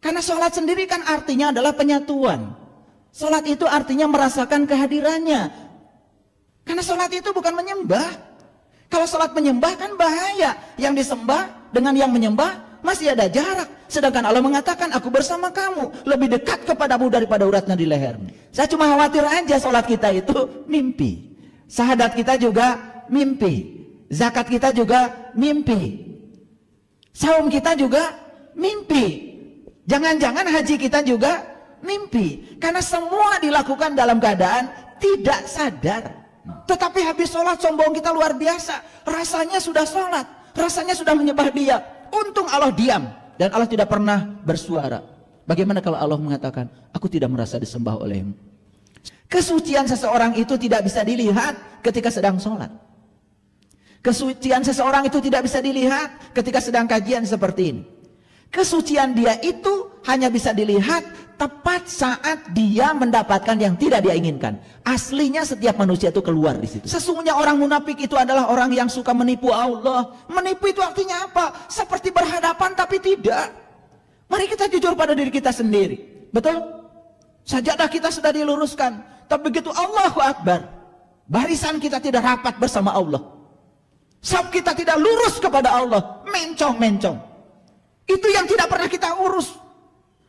Karena sholat sendiri kan artinya adalah penyatuan. Sholat itu artinya merasakan kehadirannya. Karena sholat itu bukan menyembah. Kalau sholat menyembah kan bahaya. Yang disembah dengan yang menyembah masih ada jarak. Sedangkan Allah mengatakan, aku bersama kamu, lebih dekat kepadamu daripada uratnya di lehermu. Saya cuma khawatir aja sholat kita itu mimpi. Syahadat kita juga mimpi. Zakat kita juga mimpi. Saum kita juga mimpi. Jangan-jangan haji kita juga mimpi. Karena semua dilakukan dalam keadaan tidak sadar. Tetapi habis sholat sombong kita luar biasa. Rasanya sudah sholat, rasanya sudah menyembah Dia. Untung Allah diam dan Allah tidak pernah bersuara. Bagaimana kalau Allah mengatakan, aku tidak merasa disembah olehmu? Kesucian seseorang itu tidak bisa dilihat ketika sedang sholat. Kesucian seseorang itu tidak bisa dilihat ketika sedang kajian seperti ini. Kesucian dia itu hanya bisa dilihat tepat saat dia mendapatkan yang tidak dia inginkan. Aslinya setiap manusia itu keluar di situ. Sesungguhnya orang munafik itu adalah orang yang suka menipu Allah. Menipu itu artinya apa? Seperti berhadapan tapi tidak. Mari kita jujur pada diri kita sendiri. Betul? Sajadah kita sudah diluruskan. Tapi begitu Allahu Akbar, barisan kita tidak rapat bersama Allah. Saf kita tidak lurus kepada Allah. Mencong-mencong. Itu yang tidak pernah kita urus.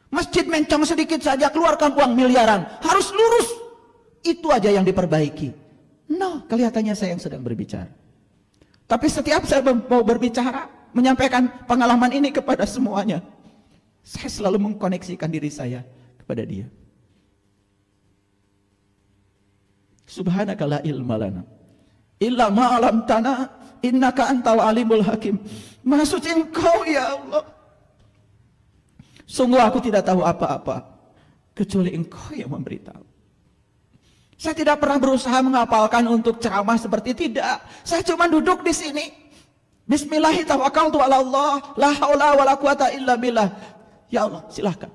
Masjid mencong sedikit saja, keluarkan uang miliaran. Harus lurus. Itu aja yang diperbaiki. No, kelihatannya saya yang sedang berbicara. Tapi setiap saya mau berbicara, menyampaikan pengalaman ini kepada semuanya, saya selalu mengkoneksikan diri saya kepada Dia. Subhanaka la ilma lana illa ma 'allamtana innaka antal alimul hakim. Maha suci Engkau ya Allah. Sungguh aku tidak tahu apa-apa kecuali Engkau yang memberitahu. Saya tidak pernah berusaha menghafalkan untuk ceramah seperti tidak. Saya cuma duduk di sini. Bismillahirrahmanirrahim, tawakkaltu 'ala Allah, la haula wala quwata illa billah. Ya Allah, silahkan.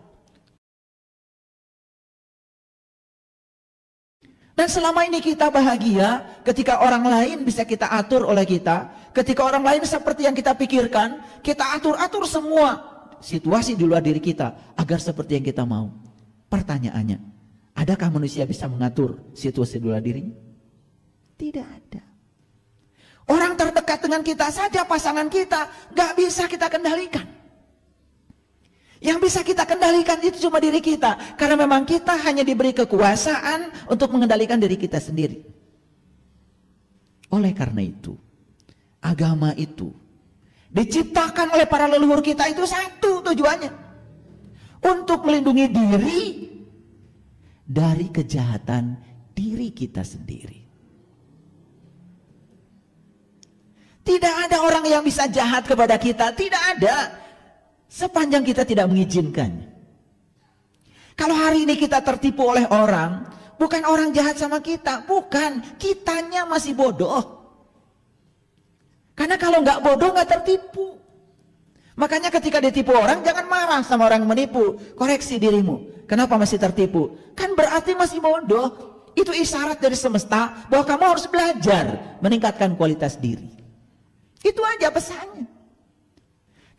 Dan selama ini kita bahagia ketika orang lain bisa kita atur oleh kita. Ketika orang lain seperti yang kita pikirkan, kita atur-atur semua situasi di luar diri kita agar seperti yang kita mau. Pertanyaannya, adakah manusia bisa mengatur situasi di luar dirinya? Tidak ada. Orang terdekat dengan kita saja, pasangan kita, gak bisa kita kendalikan. Yang bisa kita kendalikan itu cuma diri kita. Karena memang kita hanya diberi kekuasaan untuk mengendalikan diri kita sendiri. Oleh karena itu, agama itu diciptakan oleh para leluhur kita itu satu tujuannya. Untuk melindungi diri dari kejahatan diri kita sendiri. Tidak ada orang yang bisa jahat kepada kita, tidak ada. Sepanjang kita tidak mengizinkannya. Kalau hari ini kita tertipu oleh orang, bukan orang jahat sama kita, bukan, kitanya masih bodoh. Karena kalau nggak bodoh nggak tertipu. Makanya ketika ditipu orang, jangan marah sama orang yang menipu, koreksi dirimu. Kenapa masih tertipu? Kan berarti masih bodoh. Itu isyarat dari semesta bahwa kamu harus belajar meningkatkan kualitas diri. Itu aja pesannya.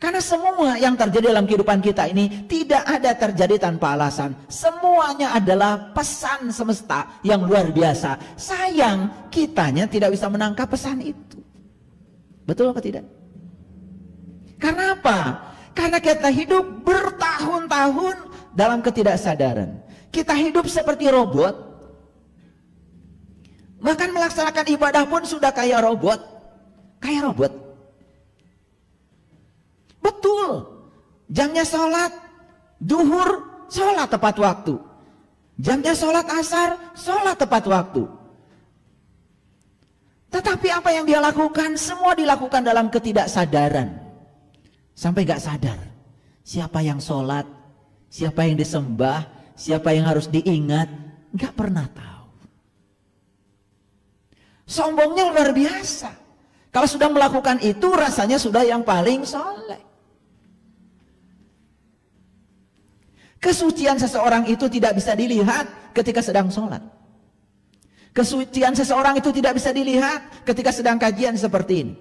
Karena semua yang terjadi dalam kehidupan kita ini tidak ada terjadi tanpa alasan. Semuanya adalah pesan semesta yang luar biasa. Sayang, kitanya tidak bisa menangkap pesan itu. Betul apa tidak? Karena apa? Karena kita hidup bertahun-tahun dalam ketidaksadaran. Kita hidup seperti robot. Bahkan melaksanakan ibadah pun sudah kayak robot. Kayak robot. Betul, jamnya sholat duhur, sholat tepat waktu. Jamnya sholat asar, sholat tepat waktu. Tetapi apa yang dia lakukan, semua dilakukan dalam ketidaksadaran. Sampai gak sadar, siapa yang sholat, siapa yang disembah, siapa yang harus diingat, gak pernah tahu. Sombongnya luar biasa. Kalau sudah melakukan itu, rasanya sudah yang paling soleh. Kesucian seseorang itu tidak bisa dilihat ketika sedang sholat. Kesucian seseorang itu tidak bisa dilihat ketika sedang kajian seperti ini.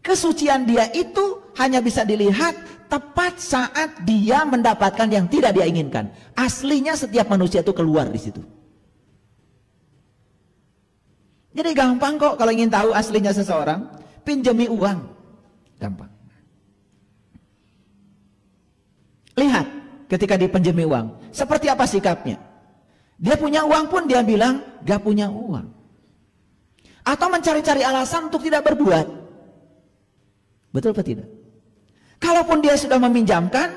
Kesucian dia itu hanya bisa dilihat tepat saat dia mendapatkan yang tidak dia inginkan. Aslinya setiap manusia itu keluar di situ. Jadi gampang kok kalau ingin tahu aslinya seseorang, pinjami uang. Gampang. Lihat ketika dipinjami uang, seperti apa sikapnya. Dia punya uang pun dia bilang gak punya uang. Atau mencari-cari alasan untuk tidak berbuat. Betul atau tidak? Kalaupun dia sudah meminjamkan,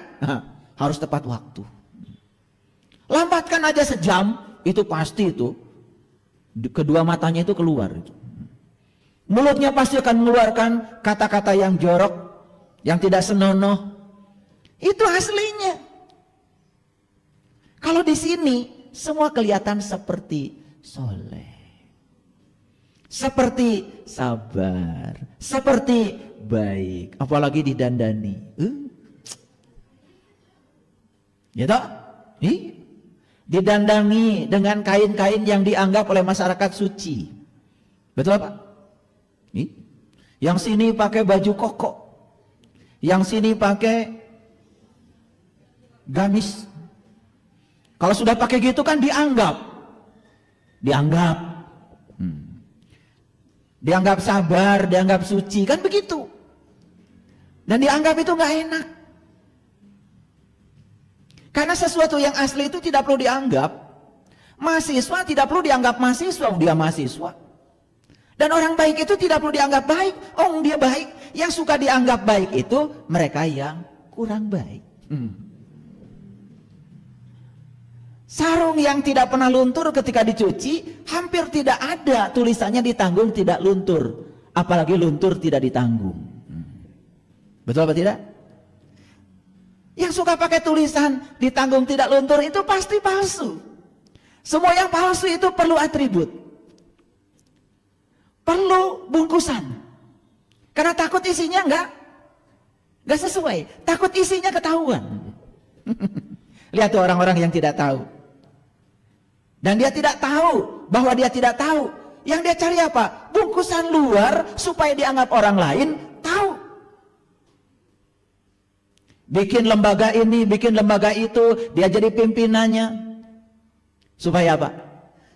harus tepat waktu. Lambatkan aja sejam, itu pasti itu. Kedua matanya itu keluar. Mulutnya pasti akan mengeluarkan kata-kata yang jorok, yang tidak senonoh. Itu aslinya. Kalau di sini, semua kelihatan seperti soleh. Seperti sabar. Seperti baik, apalagi didandani. Ya toh? Didandani dengan kain-kain yang dianggap oleh masyarakat suci. Betul apa? Yang sini pakai baju koko. Yang sini pakai gamis. Kalau sudah pakai gitu kan dianggap. Dianggap sabar, dianggap suci, kan begitu. Dan dianggap itu nggak enak. Karena sesuatu yang asli itu tidak perlu dianggap. Mahasiswa tidak perlu dianggap mahasiswa, dia mahasiswa. Dan orang baik itu tidak perlu dianggap baik, dia baik. Yang suka dianggap baik itu mereka yang kurang baik. Sarung yang tidak pernah luntur ketika dicuci, hampir tidak ada tulisannya ditanggung tidak luntur. Apalagi luntur tidak ditanggung. Betul apa tidak? Yang suka pakai tulisan ditanggung tidak luntur itu pasti palsu. Semua yang palsu itu perlu atribut. Perlu bungkusan. Karena takut isinya enggak sesuai. Takut isinya ketahuan. Lihat tuh orang-orang yang tidak tahu. Dan dia tidak tahu bahwa dia tidak tahu. Yang dia cari apa? Bungkusan luar supaya dianggap orang lain tahu. Bikin lembaga ini, bikin lembaga itu, dia jadi pimpinannya. Supaya apa?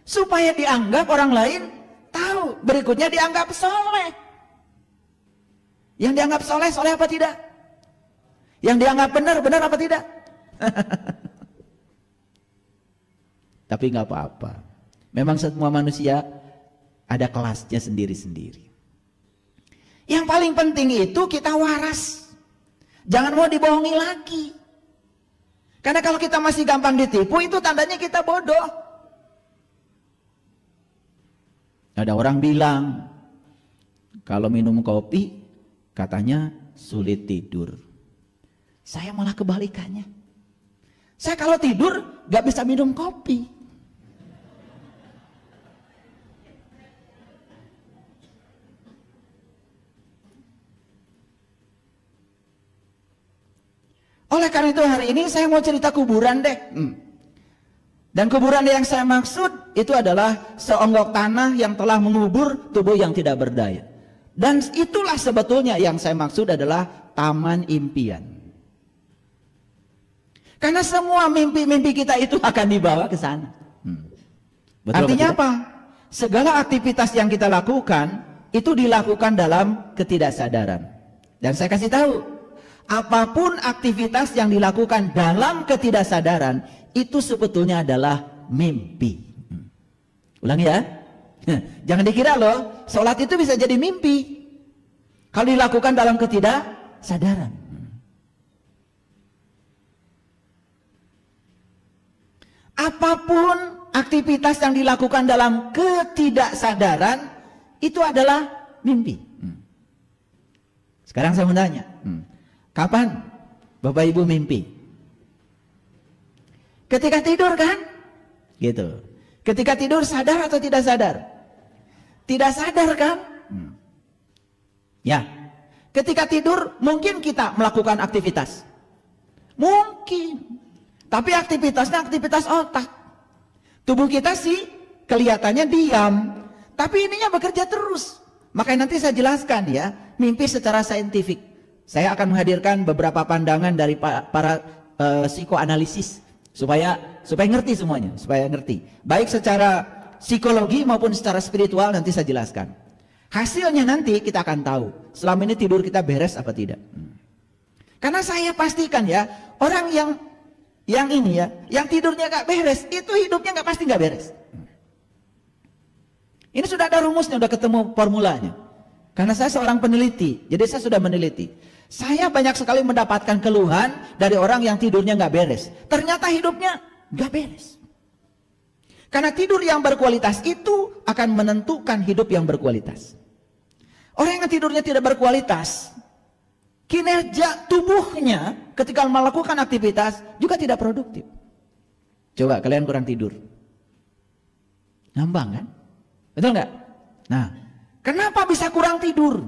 Supaya dianggap orang lain tahu. Berikutnya dianggap soleh. Yang dianggap soleh, soleh apa tidak? Yang dianggap benar, benar apa tidak? Tapi nggak apa-apa. Memang semua manusia ada kelasnya sendiri-sendiri. Yang paling penting itu kita waras. Jangan mau dibohongi lagi. Karena kalau kita masih gampang ditipu, itu tandanya kita bodoh. Ada orang bilang, kalau minum kopi, katanya sulit tidur. Saya malah kebalikannya. Saya kalau tidur, gak bisa minum kopi. Oleh karena itu hari ini saya mau cerita kuburan deh. Dan kuburan yang saya maksud itu adalah seonggok tanah yang telah mengubur tubuh yang tidak berdaya. Dan itulah sebetulnya yang saya maksud adalah taman impian. Karena semua mimpi-mimpi kita itu akan dibawa ke sana. Artinya apa? Segala aktivitas yang kita lakukan itu dilakukan dalam ketidaksadaran. Dan saya kasih tahu, apapun aktivitas yang dilakukan dalam ketidaksadaran itu sebetulnya adalah mimpi. Ulangi ya. Jangan dikira loh, sholat itu bisa jadi mimpi kalau dilakukan dalam ketidaksadaran. Apapun aktivitas yang dilakukan dalam ketidaksadaran itu adalah mimpi. Sekarang saya mau tanya, kapan Bapak Ibu mimpi? Ketika tidur kan? Gitu. Ketika tidur sadar atau tidak sadar? Tidak sadar kan? Ya. Ketika tidur mungkin kita melakukan aktivitas. Mungkin. Tapi aktivitasnya aktivitas otak. Tubuh kita sih kelihatannya diam. Tapi ininya bekerja terus. Makanya nanti saya jelaskan ya, mimpi secara saintifik. Saya akan menghadirkan beberapa pandangan dari para psikoanalisis supaya ngerti semuanya, supaya ngerti. Baik secara psikologi maupun secara spiritual nanti saya jelaskan. Hasilnya nanti kita akan tahu selama ini tidur kita beres apa tidak. Karena saya pastikan ya, orang yang ini ya, yang tidurnya gak beres, itu hidupnya pasti gak beres. Ini sudah ada rumusnya, sudah ketemu formulanya. Karena saya seorang peneliti, jadi saya sudah meneliti. Saya banyak sekali mendapatkan keluhan dari orang yang tidurnya gak beres. Ternyata hidupnya gak beres. Karena tidur yang berkualitas itu akan menentukan hidup yang berkualitas. Orang yang tidurnya tidak berkualitas, kinerja tubuhnya ketika melakukan aktivitas juga tidak produktif. Coba kalian kurang tidur, ngambang kan? Betul nggak? Nah, kenapa bisa kurang tidur?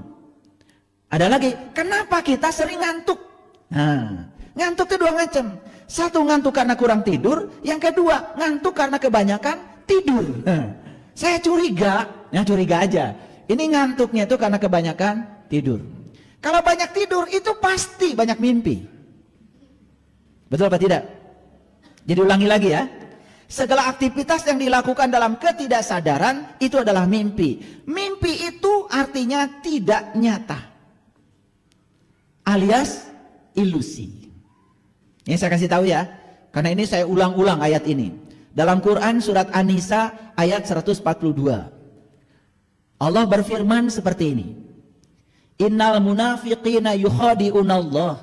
Ada lagi, kenapa kita sering ngantuk? Nah, ngantuk itu dua macam. Satu, ngantuk karena kurang tidur. Yang kedua, ngantuk karena kebanyakan tidur. Saya curiga aja. Ini ngantuknya itu karena kebanyakan tidur. Kalau banyak tidur itu pasti banyak mimpi. Betul apa tidak? Jadi ulangi lagi ya. Segala aktivitas yang dilakukan dalam ketidaksadaran itu adalah mimpi. Mimpi itu artinya tidak nyata, alias ilusi. Ini saya kasih tahu ya, karena ini saya ulang-ulang ayat ini. Dalam Quran surat An-Nisa ayat 142. Allah berfirman seperti ini. Innal munafiqina yukhadi'unallah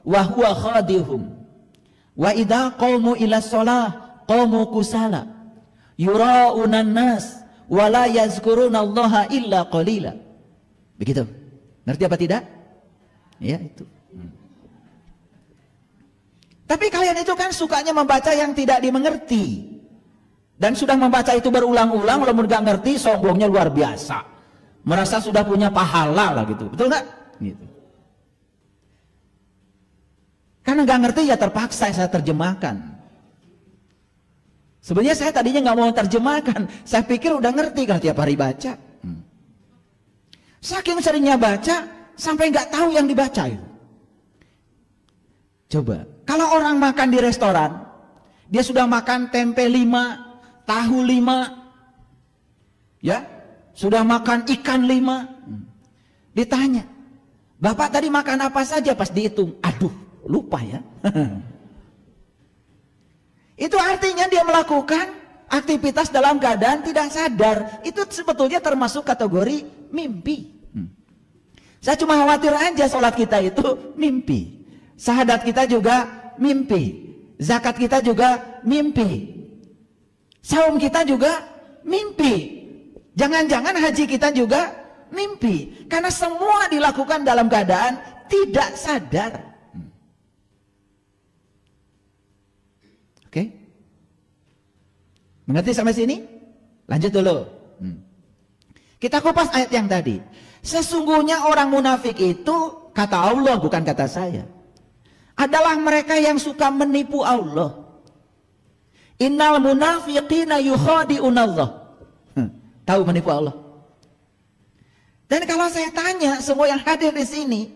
wa huwa khadihum. Wa idza qamu ila shalah qamu kusala yura'unan nas wa la yazkurunallaha illa qalila. Begitu. Ngerti apa tidak? Ya itu. Tapi kalian itu kan sukanya membaca yang tidak dimengerti. Dan sudah membaca itu berulang-ulang, walaupun gak ngerti, sombongnya luar biasa. Merasa sudah punya pahala lah gitu. Betul gak? Gitu. Karena gak ngerti ya terpaksa saya terjemahkan. Sebenarnya saya tadinya gak mau terjemahkan. Saya pikir udah ngerti kan tiap hari baca. Saking seringnya baca, sampai gak tahu yang dibaca itu. Coba, kalau orang makan di restoran, dia sudah makan tempe 5, tahu 5, ya, sudah makan ikan 5, ditanya, Bapak tadi makan apa saja? Pas dihitung, aduh, lupa ya. Itu artinya dia melakukan aktivitas dalam keadaan tidak sadar. Itu sebetulnya termasuk kategori mimpi. Saya cuma khawatir aja sholat kita itu mimpi. Syahadat kita juga mimpi. Zakat kita juga mimpi. Saum kita juga mimpi. Jangan-jangan haji kita juga mimpi. Karena semua dilakukan dalam keadaan tidak sadar. Oke? Mengerti sampai sini? Lanjut dulu. Kita kupas ayat yang tadi. Sesungguhnya orang munafik itu, kata Allah bukan kata saya, adalah mereka yang suka menipu Allah. Innal munafiqina yukhadi'unallah. Tahu menipu Allah. Dan kalau saya tanya semua yang hadir di sini,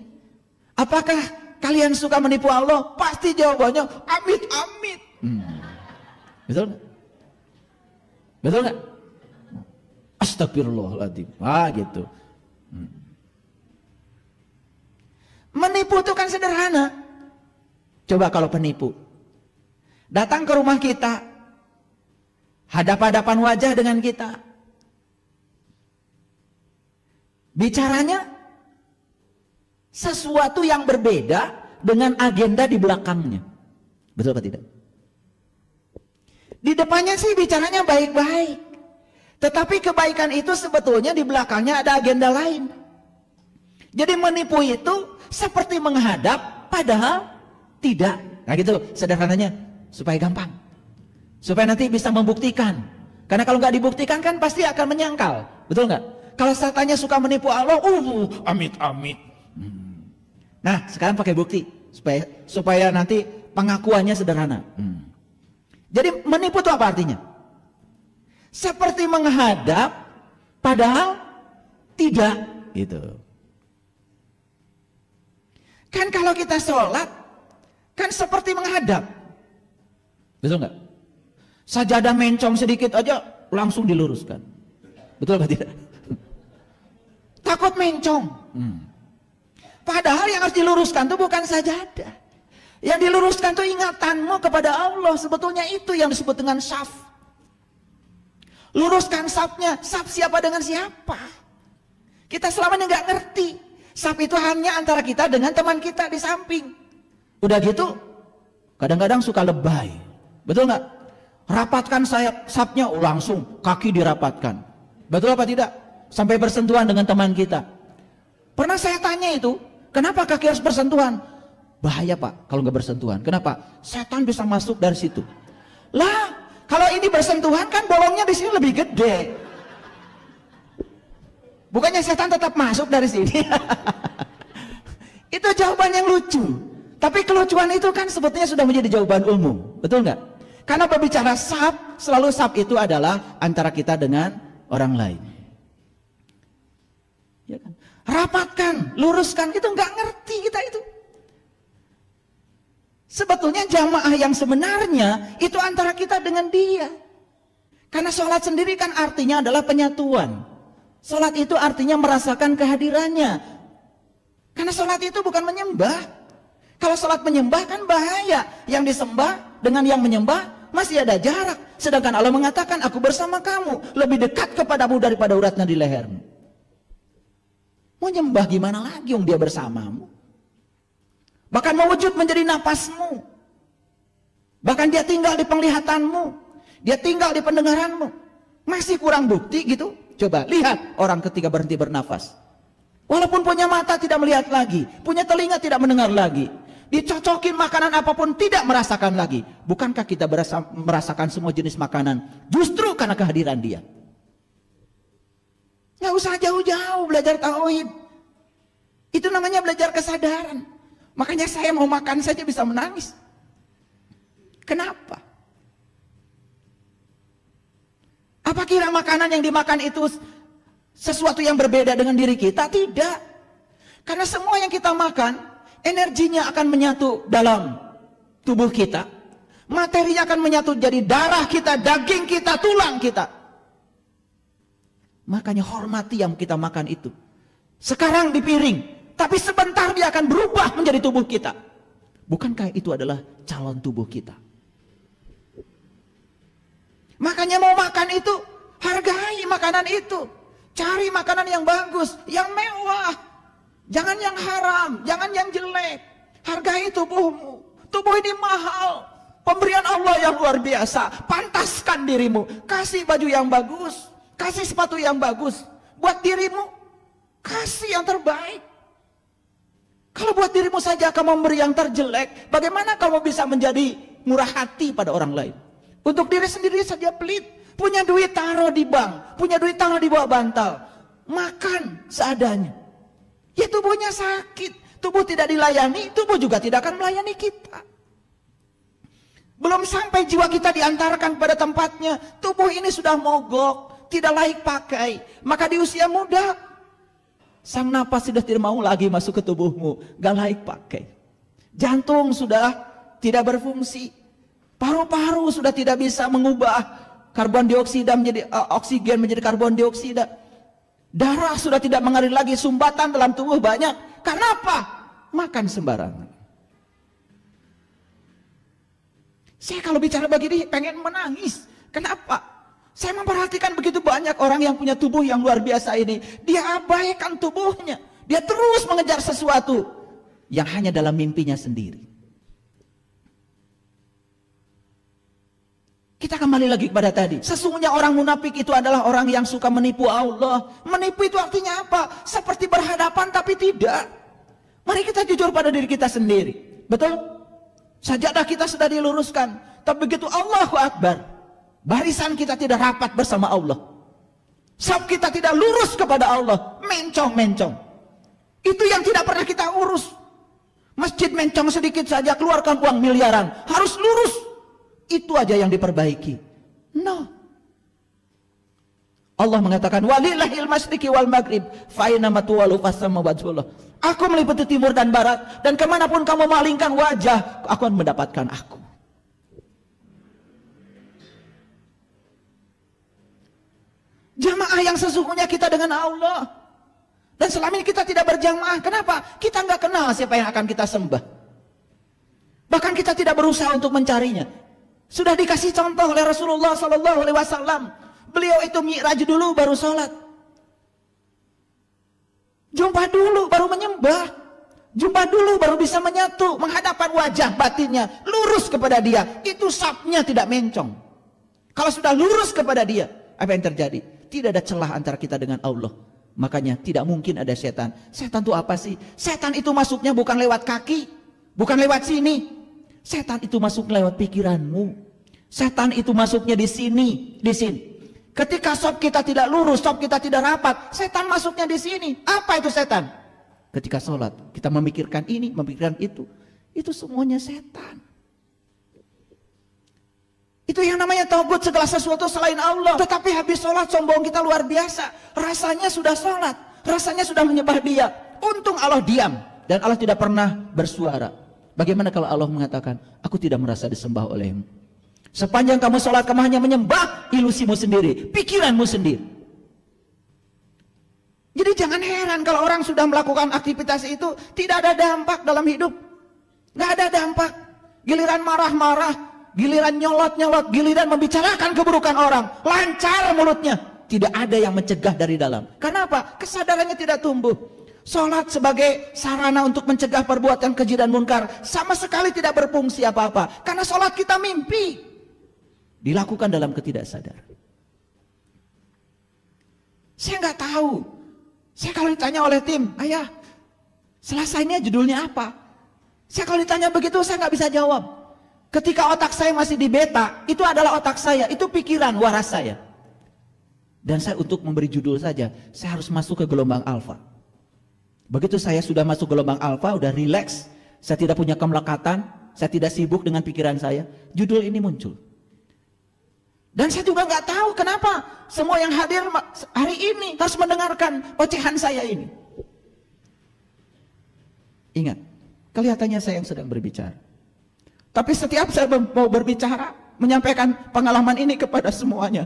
apakah kalian suka menipu Allah? Pasti jawabannya amit amit. Betul nggak? Betul nggak? Astagfirullahaladzim. Gitu. Menipu itu kan sederhana. Coba kalau penipu datang ke rumah kita, hadap-hadapan wajah dengan kita, bicaranya sesuatu yang berbeda dengan agenda di belakangnya. Betul atau tidak? Di depannya sih bicaranya baik-baik, tetapi kebaikan itu sebetulnya di belakangnya ada agenda lain. Jadi menipu itu seperti menghadap padahal tidak. Nah gitu sederhananya, supaya gampang, supaya nanti bisa membuktikan. Karena kalau nggak dibuktikan kan pasti akan menyangkal. Betul nggak? Kalau setannya suka menipu Allah, amit amit. Nah sekarang pakai bukti supaya nanti pengakuannya sederhana. Jadi menipu itu apa artinya? Seperti menghadap padahal tidak. Itu. Kan kalau kita sholat, kan seperti menghadap. Betul nggak? Sajadah mencong sedikit aja langsung diluruskan. Betul nggak tidak? Takut mencong. Padahal yang harus diluruskan itu bukan sajadah. Yang diluruskan itu ingatanmu kepada Allah. Sebetulnya itu yang disebut dengan syaf. Luruskan syafnya. Syaf siapa dengan siapa? Kita selama ini nggak ngerti. Syaf itu hanya antara kita dengan teman kita di samping. Udah gitu, kadang-kadang suka lebay. Betul nggak? Rapatkan syafnya langsung, kaki dirapatkan. Betul apa tidak? Sampai bersentuhan dengan teman kita. Pernah saya tanya itu, kenapa kaki harus bersentuhan? Bahaya Pak kalau nggak bersentuhan. Kenapa? Setan bisa masuk dari situ. Lah, kalau ini bersentuhan kan bolongnya di sini lebih gede. Bukannya setan tetap masuk dari sini? Itu jawaban yang lucu. Tapi kelucuan itu kan sebetulnya sudah menjadi jawaban umum. Betul nggak? Karena berbicara sab, selalu sab itu adalah antara kita dengan orang lain. Ya kan? Rapatkan, luruskan, itu nggak ngerti kita itu. Sebetulnya jamaah yang sebenarnya itu antara kita dengan dia. Karena sholat sendiri kan artinya adalah penyatuan. Sholat itu artinya merasakan kehadirannya. Karena sholat itu bukan menyembah. Kalau sholat menyembah kan bahaya. Yang disembah dengan yang menyembah masih ada jarak. Sedangkan Allah mengatakan, aku bersama kamu, lebih dekat kepadamu daripada uratnya di lehermu. Mau nyembah gimana lagi dia bersamamu? Bahkan mewujud menjadi napasmu. Bahkan dia tinggal di penglihatanmu. Dia tinggal di pendengaranmu. Masih kurang bukti gitu? Coba lihat orang ketika berhenti bernafas. Walaupun punya mata tidak melihat lagi, punya telinga tidak mendengar lagi, dicocokin makanan apapun tidak merasakan lagi. Bukankah kita merasakan semua jenis makanan justru karena kehadiran dia? Nggak usah jauh-jauh belajar tauhid. Itu namanya belajar kesadaran. Makanya saya mau makan saja bisa menangis. Kenapa? Apa kira makanan yang dimakan itu sesuatu yang berbeda dengan diri kita? Tidak. Karena semua yang kita makan, energinya akan menyatu dalam tubuh kita. Materinya akan menyatu jadi darah kita, daging kita, tulang kita. Makanya hormati yang kita makan itu. Sekarang di piring, tapi sebentar dia akan berubah menjadi tubuh kita. Bukankah itu adalah calon tubuh kita? Makanya mau makan itu, hargai makanan itu. Cari makanan yang bagus, yang mewah. Jangan yang haram, jangan yang jelek. Hargai tubuhmu. Tubuh ini mahal. Pemberian Allah yang luar biasa. Pantaskan dirimu. Kasih baju yang bagus. Kasih sepatu yang bagus. Buat dirimu, kasih yang terbaik. Kalau buat dirimu saja kamu memberi yang terjelek, bagaimana kamu bisa menjadi murah hati pada orang lain? Untuk diri sendiri saja pelit. Punya duit taruh di bank, punya duit taruh di bawah bantal. Makan seadanya. Ya tubuhnya sakit, tubuh tidak dilayani, tubuh juga tidak akan melayani kita. Belum sampai jiwa kita diantarkan pada tempatnya, tubuh ini sudah mogok, tidak layak pakai. Maka di usia muda, sang napas sudah tidak mau lagi masuk ke tubuhmu, gak layak pakai. Jantung sudah tidak berfungsi, paru-paru sudah tidak bisa mengubah karbon dioksida menjadi oksigen menjadi karbon dioksida. Darah sudah tidak mengalir lagi, sumbatan dalam tubuh banyak. Kenapa? Makan sembarangan. Saya kalau bicara begini pengen menangis. Kenapa? Saya memperhatikan begitu banyak orang yang punya tubuh yang luar biasa ini. Dia abaikan tubuhnya. Dia terus mengejar sesuatu yang hanya dalam mimpinya sendiri. Kita kembali lagi kepada tadi. Sesungguhnya orang munafik itu adalah orang yang suka menipu Allah. Menipu itu artinya apa? Seperti berhadapan tapi tidak. Mari kita jujur pada diri kita sendiri. Betul? Sajadah kita sudah diluruskan. Tapi begitu Allahu Akbar, barisan kita tidak rapat bersama Allah. Saf kita tidak lurus kepada Allah. Mencong-mencong. Itu yang tidak pernah kita urus. Masjid mencong sedikit saja, keluarkan uang miliaran. Harus lurus. Itu aja yang diperbaiki. No. Allah mengatakan walillahil masyriqi wal maghrib fa aina ma tuwallu fasamma wajhullah. Aku meliputi timur dan barat, dan kemanapun kamu malingkan wajah, aku akan mendapatkan aku. Jamaah yang sesungguhnya kita dengan Allah. Dan selama ini kita tidak berjamaah. Kenapa? Kita nggak kenal siapa yang akan kita sembah. Bahkan kita tidak berusaha untuk mencarinya. Sudah dikasih contoh oleh Rasulullah SAW. Beliau itu mi'raj dulu baru sholat. Jumpa dulu baru menyembah. Jumpa dulu baru bisa menyatu. Menghadapkan wajah batinnya. Lurus kepada dia. Itu sapnya tidak mencong. Kalau sudah lurus kepada dia, apa yang terjadi? Tidak ada celah antara kita dengan Allah. Makanya tidak mungkin ada setan. Setan itu apa sih? Setan itu masuknya bukan lewat kaki. Bukan lewat sini. Setan itu masuk lewat pikiranmu. Setan itu masuknya di sini. Di sini. Ketika sop kita tidak lurus, sop kita tidak rapat, setan masuknya di sini. Apa itu setan? Ketika sholat, kita memikirkan ini, memikirkan itu. Itu semuanya setan. Itu yang namanya taubat, segala sesuatu selain Allah. Tetapi habis sholat sombong kita luar biasa. Rasanya sudah sholat, rasanya sudah menyembah dia. Untung Allah diam dan Allah tidak pernah bersuara. Bagaimana kalau Allah mengatakan, aku tidak merasa disembah olehmu. Sepanjang kamu sholat, kamu hanya menyembah ilusimu sendiri, pikiranmu sendiri. Jadi jangan heran kalau orang sudah melakukan aktivitas itu tidak ada dampak dalam hidup. Nggak ada dampak. Giliran marah-marah, giliran nyolot-nyolot, giliran membicarakan keburukan orang, lancar mulutnya. Tidak ada yang mencegah dari dalam. Karena apa? Kesadarannya tidak tumbuh. Sholat sebagai sarana untuk mencegah perbuatan keji dan munkar sama sekali tidak berfungsi apa-apa. Karena sholat kita mimpi. Dilakukan dalam ketidaksadaran. Saya nggak tahu. Saya kalau ditanya oleh tim, ayah, Selasa ini judulnya apa? Saya kalau ditanya begitu saya nggak bisa jawab. Ketika otak saya masih di beta, itu adalah otak saya, itu pikiran waras saya. Dan saya untuk memberi judul saja, saya harus masuk ke gelombang alfa. Begitu saya sudah masuk gelombang alfa, udah rileks, saya tidak punya kemelekatan, saya tidak sibuk dengan pikiran saya, judul ini muncul. Dan saya juga nggak tahu kenapa semua yang hadir hari ini harus mendengarkan ocehan saya ini. Ingat, kelihatannya saya yang sedang berbicara. Tapi setiap saya mau berbicara, menyampaikan pengalaman ini kepada semuanya,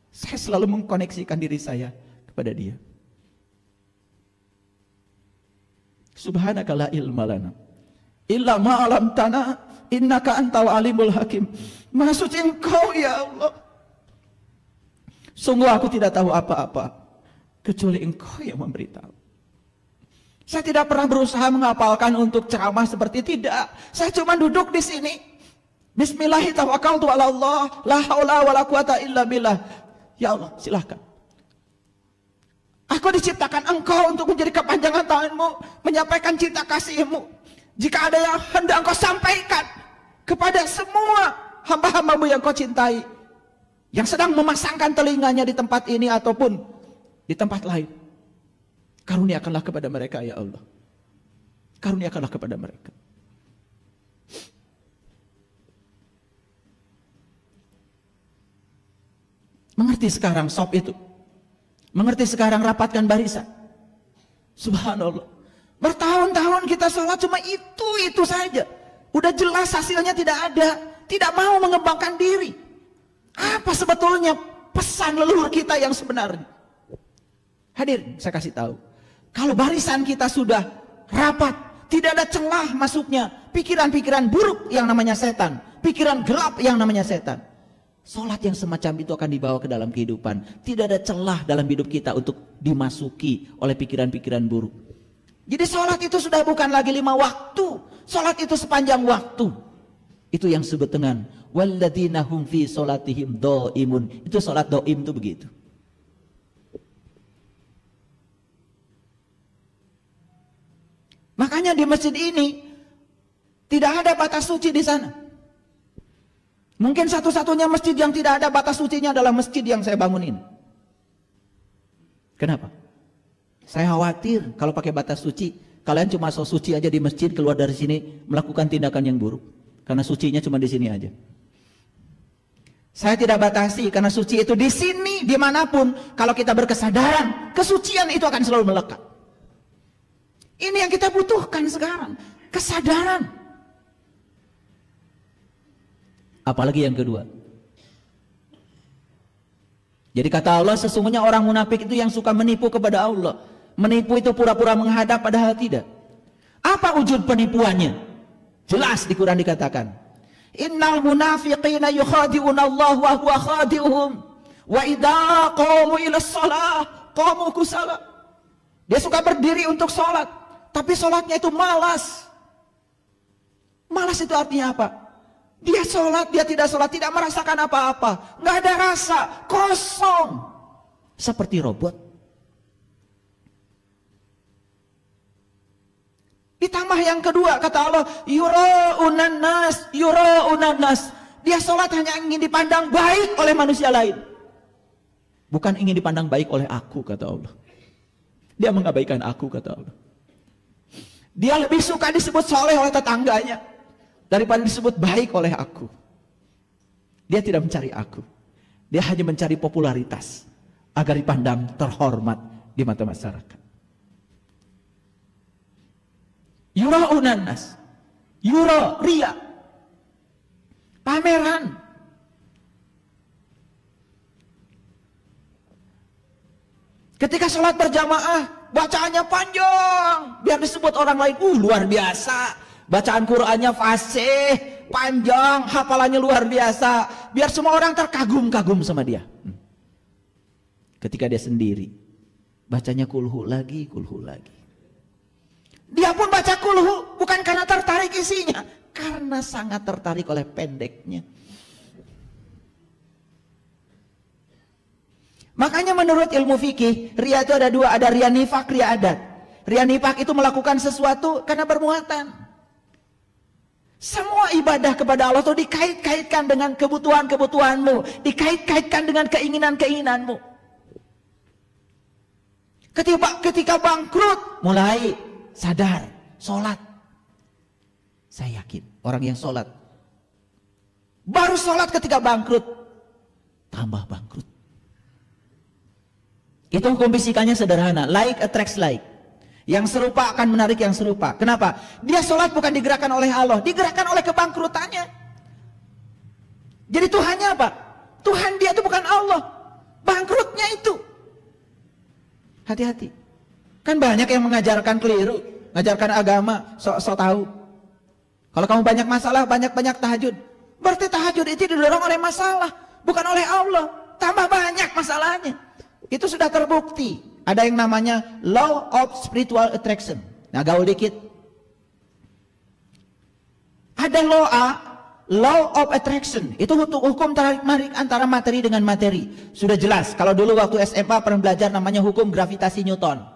saya selalu mengkoneksikan diri saya kepada dia. Subhanaka la ilma lana illa ma 'allamtana innaka antal alimul hakim. Maha suci Engkau ya Allah. Sungguh aku tidak tahu apa-apa kecuali Engkau yang memberitahu. Saya tidak pernah berusaha menghafalkan untuk ceramah seperti tidak. Saya cuma duduk di sini. Bismillahi tawakkaltu ala Allah, la haula wala quwata illa billah. Ya Allah, silahkan. Aku diciptakan Engkau untuk menjadi kepanjangan tanganmu, menyampaikan cinta kasih-Mu. Jika ada yang hendak Engkau sampaikan kepada semua hamba-hambamu yang Kau cintai, yang sedang memasangkan telinganya di tempat ini ataupun di tempat lain, karuniakanlah kepada mereka ya Allah. Karuniakanlah kepada mereka. Mengerti sekarang sop itu. Mengerti sekarang rapatkan barisan. Subhanallah. Bertahun-tahun kita sholat cuma itu saja. Udah jelas hasilnya tidak ada. Tidak mau mengembangkan diri. Apa sebetulnya pesan leluhur kita yang sebenarnya? Hadir, saya kasih tahu. Kalau barisan kita sudah rapat, tidak ada celah masuknya pikiran-pikiran buruk yang namanya setan, pikiran gelap yang namanya setan. Sholat yang semacam itu akan dibawa ke dalam kehidupan. Tidak ada celah dalam hidup kita untuk dimasuki oleh pikiran-pikiran buruk. Jadi sholat itu sudah bukan lagi 5 waktu. Sholat itu sepanjang waktu. Itu yang disebut dengan walladzina hum fi sholatihim doimun. Itu sholat doim itu begitu. Makanya di masjid ini tidak ada batas suci di sana. Mungkin satu-satunya masjid yang tidak ada batas sucinya adalah masjid yang saya bangun ini. Kenapa? Saya khawatir kalau pakai batas suci, kalian cuma so suci aja di masjid, keluar dari sini melakukan tindakan yang buruk. Karena sucinya cuma di sini aja. Saya tidak batasi karena suci itu di sini, dimanapun. Kalau kita berkesadaran, kesucian itu akan selalu melekat. Ini yang kita butuhkan sekarang, kesadaran. Apalagi yang kedua. Jadi kata Allah, sesungguhnya orang munafik itu yang suka menipu kepada Allah. Menipu itu pura-pura menghadap padahal tidak. Apa wujud penipuannya? Jelas di Quran dikatakan, Innal munafiqina yukhadi'una Allah wa huwa khadi'uhum wa idza qamu ila shalah qamu kusala. Dia suka berdiri untuk sholat, tapi sholatnya itu malas. Malas itu artinya apa? Dia sholat, dia tidak sholat, tidak merasakan apa-apa, nggak ada rasa, kosong, seperti robot. Ditambah yang kedua, kata Allah, yura'unan nas, yura'unan nas. Dia sholat hanya ingin dipandang baik oleh manusia lain, bukan ingin dipandang baik oleh aku, kata Allah. Dia mengabaikan aku, kata Allah. Dia lebih suka disebut soleh oleh tetangganya daripada disebut baik oleh aku. Dia tidak mencari aku, dia hanya mencari popularitas agar dipandang terhormat di mata masyarakat. Yura'unan nas, yura, ria, pameran. Ketika sholat berjamaah, bacaannya panjang, biar disebut orang lain, luar biasa. Bacaan Qur'annya fasih, panjang, hafalannya luar biasa, biar semua orang terkagum-kagum sama dia. Ketika dia sendiri, bacanya kulhu lagi, kulhu lagi. Dia pun baca kulhu bukan karena tertarik isinya, karena sangat tertarik oleh pendeknya. Makanya menurut ilmu fikih, ria itu ada dua, ada ria nifak, ria adat. Ria nifak itu melakukan sesuatu karena bermuatan. Semua ibadah kepada Allah itu dikait-kaitkan dengan kebutuhan-kebutuhanmu, dikait-kaitkan dengan keinginan-keinginanmu. Ketika bangkrut, mulai sadar, sholat. Saya yakin orang yang sholat, baru sholat ketika bangkrut, tambah bangkrut. Itu hukum fisikanya sederhana, like attracts like. Yang serupa akan menarik yang serupa. Kenapa? Dia sholat bukan digerakkan oleh Allah, digerakkan oleh kebangkrutannya. Jadi Tuhannya apa? Tuhan dia itu bukan Allah, bangkrutnya itu. Hati-hati. Kan banyak yang mengajarkan keliru, mengajarkan agama, sok tahu. Kalau kamu banyak masalah, banyak tahajud, berarti tahajud itu didorong oleh masalah, bukan oleh Allah. Tambah banyak masalahnya. Itu sudah terbukti. Ada yang namanya law of spiritual attraction. Nah, gaul dikit. Ada law of attraction. Itu hukum tarik-menarik antara materi dengan materi. Sudah jelas. Kalau dulu waktu SMA pernah belajar namanya hukum gravitasi Newton.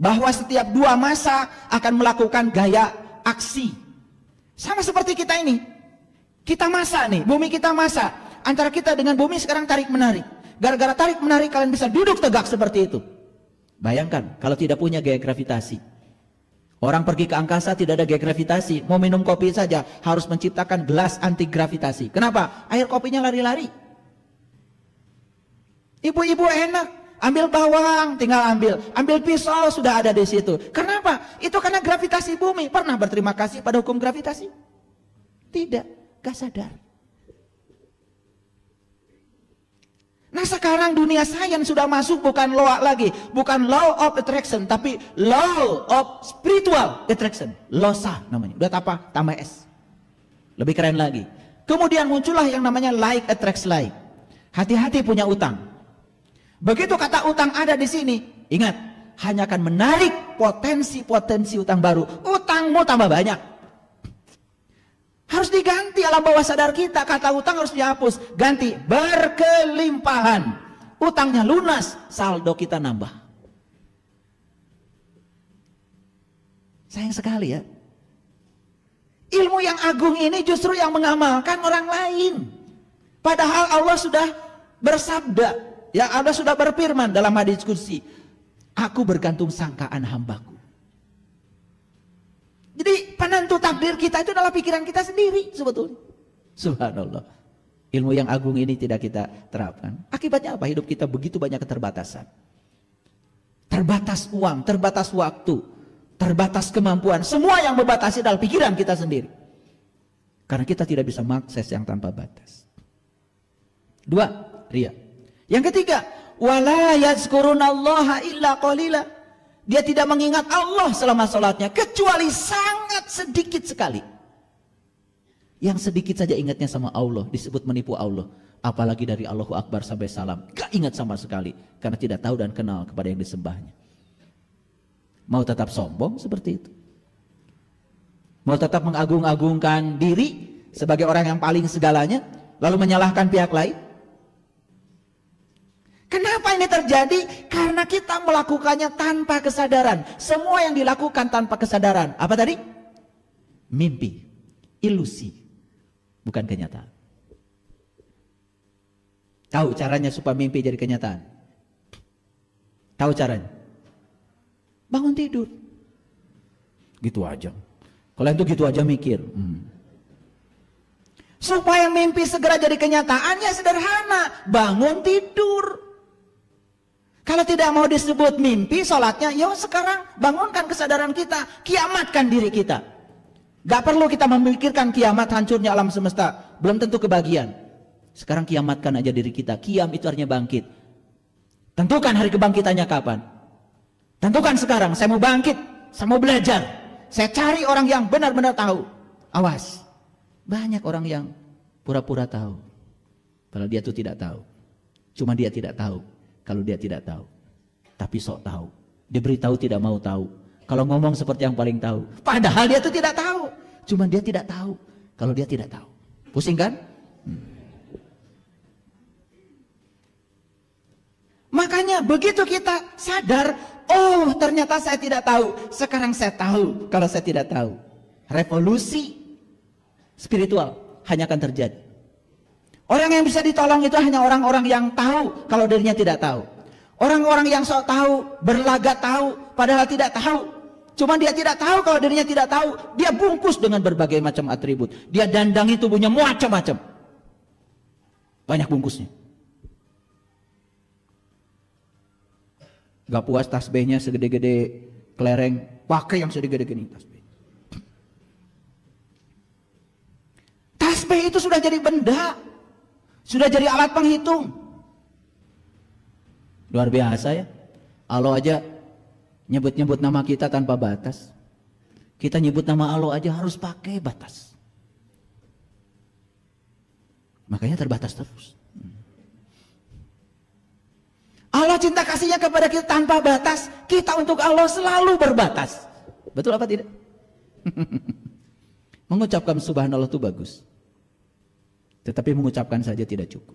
Bahwa setiap dua massa akan melakukan gaya aksi. Sama seperti kita ini. Kita massa nih, bumi kita massa. Antara kita dengan bumi sekarang tarik-menarik. Gara-gara tarik-menarik kalian bisa duduk tegak seperti itu. Bayangkan kalau tidak punya gaya gravitasi. Orang pergi ke angkasa tidak ada gaya gravitasi. Mau minum kopi saja harus menciptakan gelas anti gravitasi. Kenapa? Air kopinya lari-lari. Ibu-ibu enak. Ambil bawang, tinggal ambil. Ambil pisau, sudah ada di situ. Kenapa? Itu karena gravitasi bumi. Pernah berterima kasih pada hukum gravitasi? Tidak, gak sadar. Nah sekarang dunia sains sudah masuk bukan law lagi. Bukan law of attraction, tapi law of spiritual attraction. LOSA namanya. Udah apa? Tambah S. Lebih keren lagi. Kemudian muncullah yang namanya like attracts like. Hati-hati punya utang. Begitu kata utang ada di sini, ingat, hanya akan menarik potensi-potensi utang baru. Utangmu tambah banyak. Harus diganti alam bawah sadar kita. Kata utang harus dihapus. Ganti berkelimpahan. Utangnya lunas, saldo kita nambah. Sayang sekali ya. Ilmu yang agung ini justru yang mengamalkan orang lain. Padahal Allah sudah bersabda. Ya Allah sudah berfirman dalam hadis qudsi, aku bergantung sangkaan hambaku. Jadi penentu takdir kita itu adalah pikiran kita sendiri sebetulnya. Subhanallah. Ilmu yang agung ini tidak kita terapkan. Akibatnya apa? Hidup kita begitu banyak keterbatasan. Terbatas uang, terbatas waktu, terbatas kemampuan. Semua yang membatasi adalah pikiran kita sendiri. Karena kita tidak bisa mengakses yang tanpa batas. 2, riya. Yang ketiga, wala yazkurunallaha illa qalila. Dia tidak mengingat Allah selama salatnya kecuali sangat sedikit sekali. Yang sedikit saja ingatnya sama Allah disebut menipu Allah. Apalagi dari Allahu Akbar sampai salam, gak ingat sama sekali karena tidak tahu dan kenal kepada yang disembahnya. Mau tetap sombong seperti itu? Mau tetap mengagung-agungkan diri sebagai orang yang paling segalanya lalu menyalahkan pihak lain? Kenapa ini terjadi? Karena kita melakukannya tanpa kesadaran. Semua yang dilakukan tanpa kesadaran. Apa tadi? Mimpi, ilusi, bukan kenyataan. Tahu caranya supaya mimpi jadi kenyataan? Tahu caranya? Bangun tidur. Gitu aja. Kalau itu gitu aja mikir. Supaya mimpi segera jadi kenyataan ya sederhana. Bangun tidur. Kalau tidak mau disebut mimpi sholatnya, ya sekarang bangunkan kesadaran kita. Kiamatkan diri kita. Gak perlu kita memikirkan kiamat hancurnya alam semesta. Belum tentu kebagian. Sekarang kiamatkan aja diri kita. Kiam itu artinya bangkit. Tentukan hari kebangkitannya kapan. Tentukan sekarang. Saya mau bangkit. Saya mau belajar. Saya cari orang yang benar-benar tahu. Awas. Banyak orang yang pura-pura tahu. Padahal dia itu tidak tahu. Cuma dia tidak tahu. Kalau dia tidak tahu. Tapi sok tahu. Dia beritahu tidak mau tahu. Kalau ngomong seperti yang paling tahu. Padahal dia itu tidak tahu. Cuma dia tidak tahu. Kalau dia tidak tahu. Pusing kan? Makanya begitu kita sadar. Oh ternyata saya tidak tahu. Sekarang saya tahu. Kalau saya tidak tahu. Revolusi spiritual hanya akan terjadi. Orang yang bisa ditolong itu hanya orang-orang yang tahu kalau dirinya tidak tahu. Orang-orang yang sok tahu, berlagak tahu, padahal tidak tahu. Cuma dia tidak tahu kalau dirinya tidak tahu. Dia bungkus dengan berbagai macam atribut. Dia dandangi tubuhnya macam-macam. Banyak bungkusnya. Gak puas tasbihnya segede-gede kelereng, pakai yang segede-gede gini tasbih. Tasbih itu sudah jadi benda. Sudah jadi alat penghitung. Luar biasa ya. Allah aja nyebut-nyebut nama kita tanpa batas. Kita nyebut nama Allah aja harus pakai batas. Makanya terbatas terus. Allah cinta kasihnya kepada kita tanpa batas. Kita untuk Allah selalu berbatas. Betul apa tidak? Mengucapkan subhanallah itu bagus. Tetapi mengucapkan saja tidak cukup.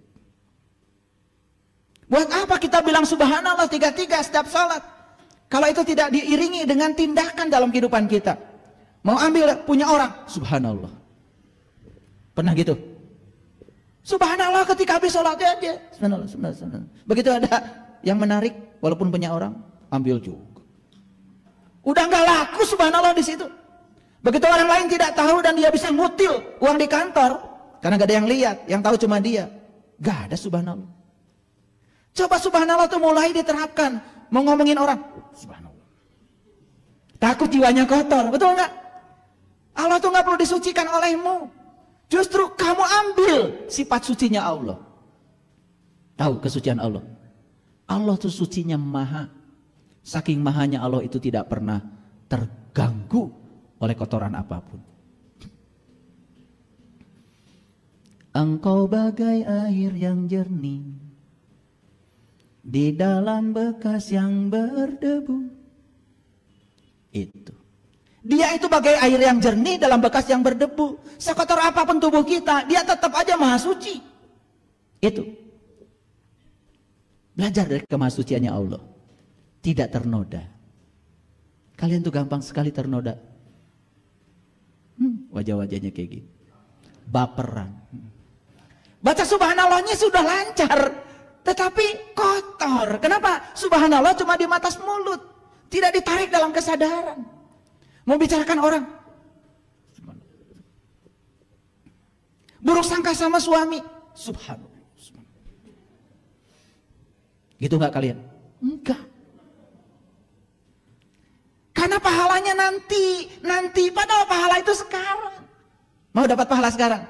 Buat apa kita bilang subhanallah 3-3 setiap salat? Kalau itu tidak diiringi dengan tindakan dalam kehidupan kita. Mau ambil punya orang, subhanallah. Pernah gitu? Subhanallah ketika habis salatnya aja. Subhanallah, subhanallah. Begitu ada yang menarik, walaupun punya orang, ambil juga. Udah nggak laku subhanallah di situ. Begitu orang lain tidak tahu dan dia bisa ngutil uang di kantor. Karena gak ada yang lihat, yang tahu cuma dia. Gak ada subhanallah. Coba subhanallah itu mulai diterapkan. Mau ngomongin orang, subhanallah. Takut jiwanya kotor, betul gak? Allah tuh gak perlu disucikan olehmu. Justru kamu ambil sifat sucinya Allah. Tahu kesucian Allah? Allah tuh sucinya maha. Saking mahanya Allah itu tidak pernah terganggu oleh kotoran apapun. Engkau bagai air yang jernih di dalam bekas yang berdebu. Itu. Dia itu bagai air yang jernih dalam bekas yang berdebu. Sekotor apapun tubuh kita, dia tetap aja maha suci. Itu. Belajar dari kemahasuciannya Allah. Tidak ternoda. Kalian tuh gampang sekali ternoda. Wajah-wajahnya kayak gini. Baperan. Baca subhanallahnya sudah lancar, tetapi kotor. Kenapa? Subhanallah cuma di atas mulut, tidak ditarik dalam kesadaran. Mau bicarakan orang, buruk sangka sama suami, Subhanallah. Gitu nggak kalian? Enggak. Karena pahalanya nanti. Padahal pahala itu sekarang. Mau dapat pahala sekarang?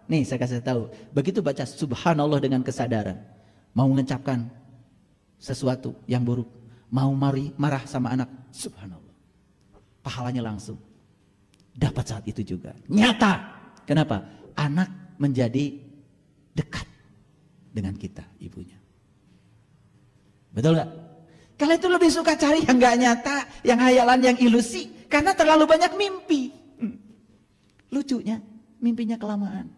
Nih saya kasih tahu. Begitu baca subhanallah dengan kesadaran. Mau mengucapkan sesuatu yang buruk. Mau marah sama anak. Subhanallah. Pahalanya langsung. Dapat saat itu juga. Nyata. Kenapa? Anak menjadi dekat dengan kita, ibunya. Betul gak? Kalian itu lebih suka cari yang gak nyata, yang hayalan, yang ilusi. Karena terlalu banyak mimpi. Lucunya, mimpinya kelamaan.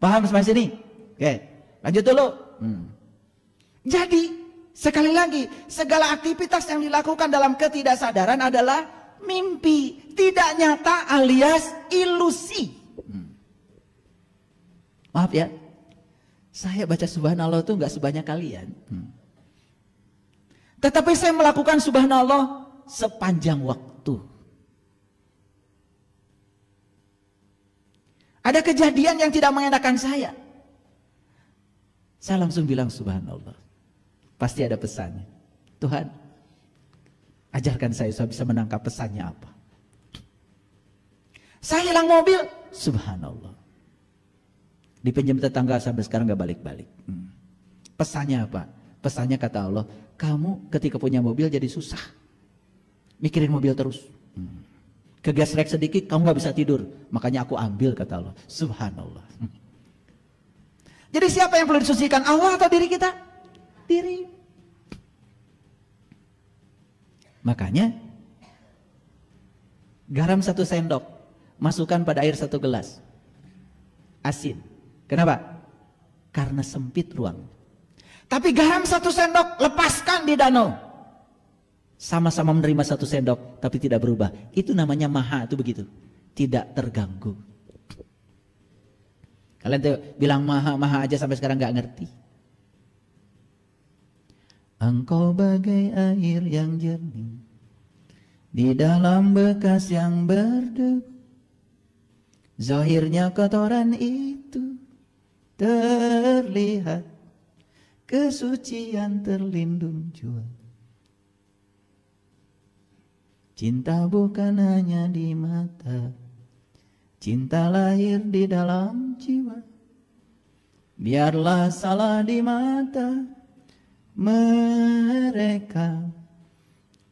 Paham sampai sini? Oke, lanjut dulu. Jadi, sekali lagi, segala aktivitas yang dilakukan dalam ketidaksadaran adalah mimpi. Tidak nyata alias ilusi. Maaf ya. Saya baca subhanallah itu enggak sebanyak kalian. Tetapi saya melakukan subhanallah sepanjang waktu. Ada kejadian yang tidak mengenakan saya. Saya langsung bilang subhanallah. Pasti ada pesannya. Tuhan, ajarkan saya bisa menangkap pesannya apa. Saya hilang mobil, subhanallah. Dipinjam tetangga sampai sekarang gak balik-balik. Pesannya apa? Pesannya kata Allah, kamu ketika punya mobil jadi susah. Mikirin mobil terus. Kegesrek sedikit kamu gak bisa tidur. Makanya aku ambil kata Allah. Subhanallah. Jadi siapa yang perlu disucikan? Allah atau diri kita? Diri. Makanya garam 1 sendok masukkan pada air 1 gelas. Asin. Kenapa? Karena sempit ruang. Tapi garam 1 sendok lepaskan di danau. Sama-sama menerima 1 sendok tapi tidak berubah. Itu namanya maha, itu begitu. Tidak terganggu. Kalian tuh bilang maha aja sampai sekarang gak ngerti. Engkau bagai air yang jernih di dalam bekas yang berdebu. Zahirnya kotoran itu terlihat, kesucian terlindung jua. Cinta bukan hanya di mata, cinta lahir di dalam jiwa. Biarlah salah di mata mereka,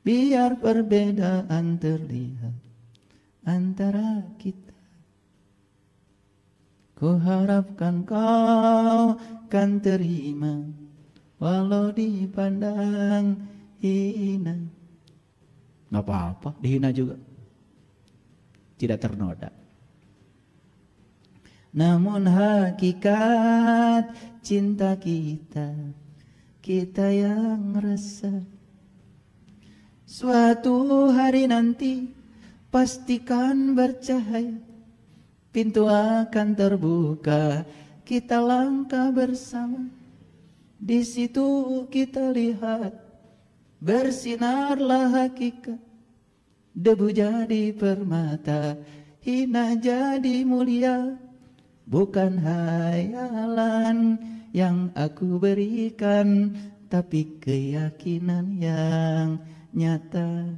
biar perbedaan terlihat antara kita. Ku harapkan kau kan terima, walau dipandang hina. Gak apa-apa, dihina juga. Tidak ternoda. Namun hakikat cinta kita, kita yang resah. Suatu hari nanti pastikan bercahaya, pintu akan terbuka, kita langkah bersama. Di situ kita lihat, bersinarlah hakikat. Debu jadi permata, hina jadi mulia. Bukan hayalan yang aku berikan, tapi keyakinan yang nyata.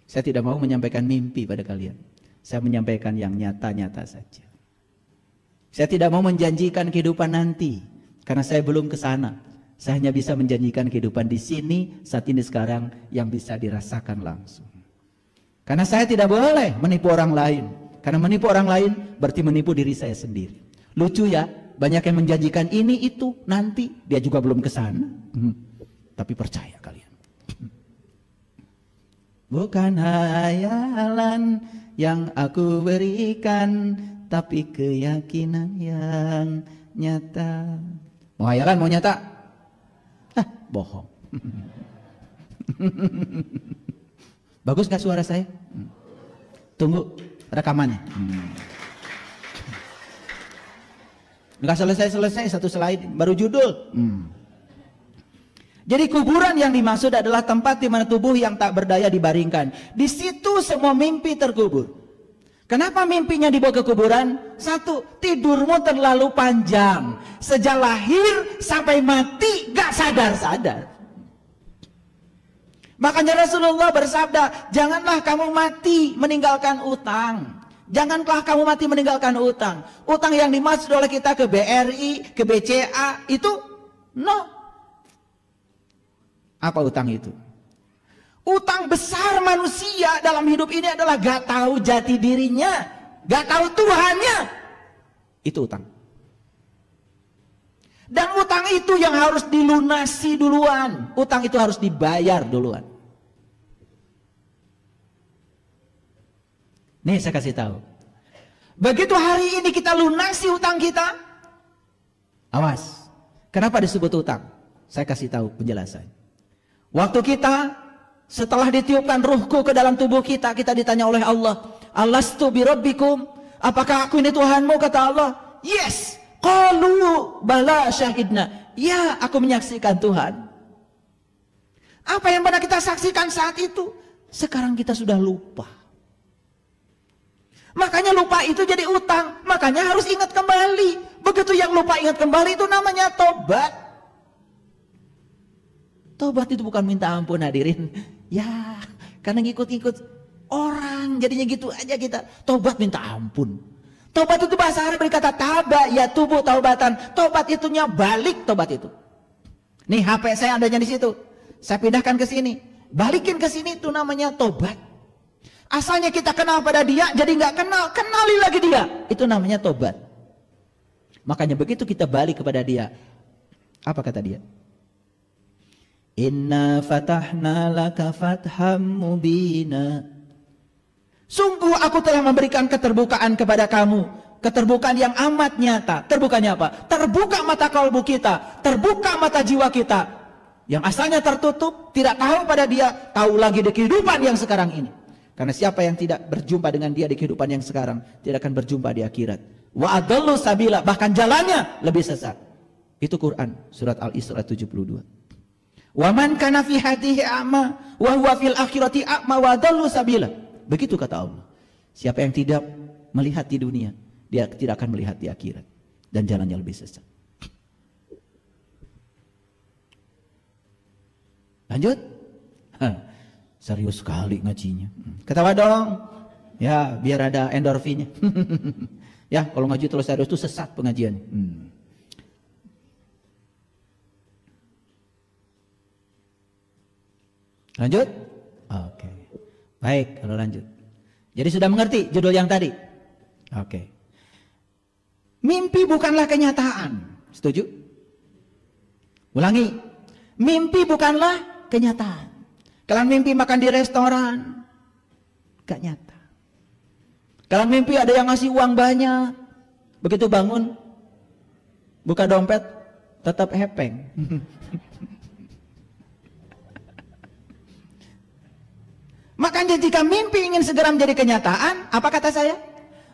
Saya tidak mau menyampaikan mimpi pada kalian. Saya menyampaikan yang nyata-nyata saja. Saya tidak mau menjanjikan kehidupan nanti, karena saya belum ke sana. Saya hanya bisa menjanjikan kehidupan di sini, saat ini sekarang, yang bisa dirasakan langsung. Karena saya tidak boleh menipu orang lain. Karena menipu orang lain berarti menipu diri saya sendiri. Lucu ya, banyak yang menjanjikan ini itu nanti, dia juga belum ke sana. Tapi percaya kalian. Bukan hayalan yang aku berikan, tapi keyakinan yang nyata. Mau hayalan, mau nyata? Bohong. Bagus gak suara saya? Tunggu rekamannya. Gak selesai-selesai, satu slide baru judul. Jadi kuburan yang dimaksud adalah tempat di mana tubuh yang tak berdaya dibaringkan. Di situ semua mimpi terkubur. Kenapa mimpinya dibawa ke kuburan? Satu, tidurmu terlalu panjang. Sejak lahir sampai mati gak sadar-sadar. Makanya Rasulullah bersabda, janganlah kamu mati meninggalkan utang. Janganlah kamu mati meninggalkan utang. Utang yang dimaksud oleh kita ke BRI, ke BCA, itu no. Apa utang itu? Utang besar manusia dalam hidup ini adalah gak tahu jati dirinya, gak tahu Tuhannya. Itu utang. Dan utang itu yang harus dilunasi duluan. Utang itu harus dibayar duluan. Nih saya kasih tahu. Begitu hari ini kita lunasi utang kita, awas. Kenapa disebut utang? Saya kasih tahu penjelasan. Waktu kita setelah ditiupkan ruhku ke dalam tubuh kita, kita ditanya oleh Allah, Alastu birabbikum? Apakah aku ini Tuhanmu? Kata Allah, yes. Qalu bala syahidna. Ya, aku menyaksikan Tuhan. Apa yang pernah kita saksikan saat itu, sekarang kita sudah lupa. Makanya lupa itu jadi utang. Makanya harus ingat kembali. Begitu yang lupa ingat kembali itu namanya tobat. Tobat itu bukan minta ampun hadirin. Ya, karena ngikut-ngikut orang, jadinya gitu aja kita. Tobat minta ampun. Tobat itu bahasa Arab berkata taba, ya tubuh taubatan. Tobat itunya balik tobat itu. Nih HP saya adanya di situ. Saya pindahkan ke sini. Balikin ke sini itu namanya tobat. Asalnya kita kenal pada dia, jadi nggak kenal. Kenali lagi dia. Itu namanya tobat. Makanya begitu kita balik kepada dia. Apa kata dia? Inna fatahna laka fatham mubina. Sungguh aku telah memberikan keterbukaan kepada kamu. Keterbukaan yang amat nyata. Terbukanya apa? Terbuka mata kalbu kita. Terbuka mata jiwa kita. Yang asalnya tertutup, tidak tahu pada dia, tahu lagi di kehidupan yang sekarang ini. Karena siapa yang tidak berjumpa dengan dia di kehidupan yang sekarang, tidak akan berjumpa di akhirat. Wa adallu sabila, bahkan jalannya lebih sesat. Itu Quran, surat Al-Isra 72. Wa man kana fi hadihi a'ma wa huwa fil akhirati a'ma wa adallu sabila. Begitu kata Allah. Siapa yang tidak melihat di dunia, dia tidak akan melihat di akhirat dan jalannya lebih sesat. Lanjut. Serius sekali ngajinya. Ketawa dong. Ya, biar ada endorfinnya. Ya, kalau ngaji terus serius itu sesat pengajian. Lanjut? Oke. Baik, kalau lanjut. Jadi sudah mengerti judul yang tadi? Oke. Mimpi bukanlah kenyataan. Setuju? Ulangi. Mimpi bukanlah kenyataan. Kalian mimpi makan di restoran, gak nyata. Kalian mimpi ada yang ngasih uang banyak, begitu bangun, buka dompet, tetap hepeng. Makanya jika mimpi ingin segera menjadi kenyataan, apa kata saya?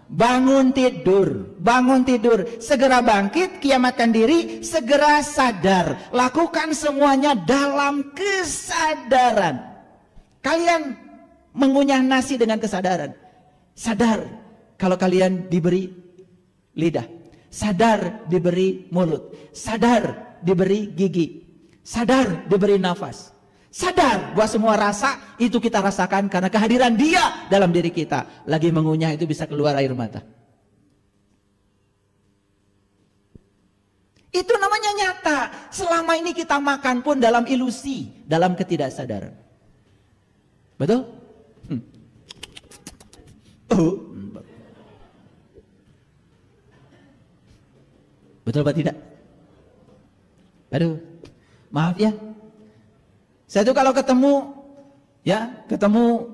Bangun tidur, segera bangkit, kiamatkan diri, segera sadar. Lakukan semuanya dalam kesadaran. Kalian mengunyah nasi dengan kesadaran. Sadar kalau kalian diberi lidah. Sadar diberi mulut. Sadar diberi gigi. Sadar diberi nafas. Sadar bahwa semua rasa itu kita rasakan karena kehadiran dia dalam diri kita. Lagi mengunyah itu bisa keluar air mata. Itu namanya nyata. Selama ini kita makan pun dalam ilusi, dalam ketidaksadaran. Betul? Betul apa tidak? Aduh, maaf ya. Saya tuh kalau ketemu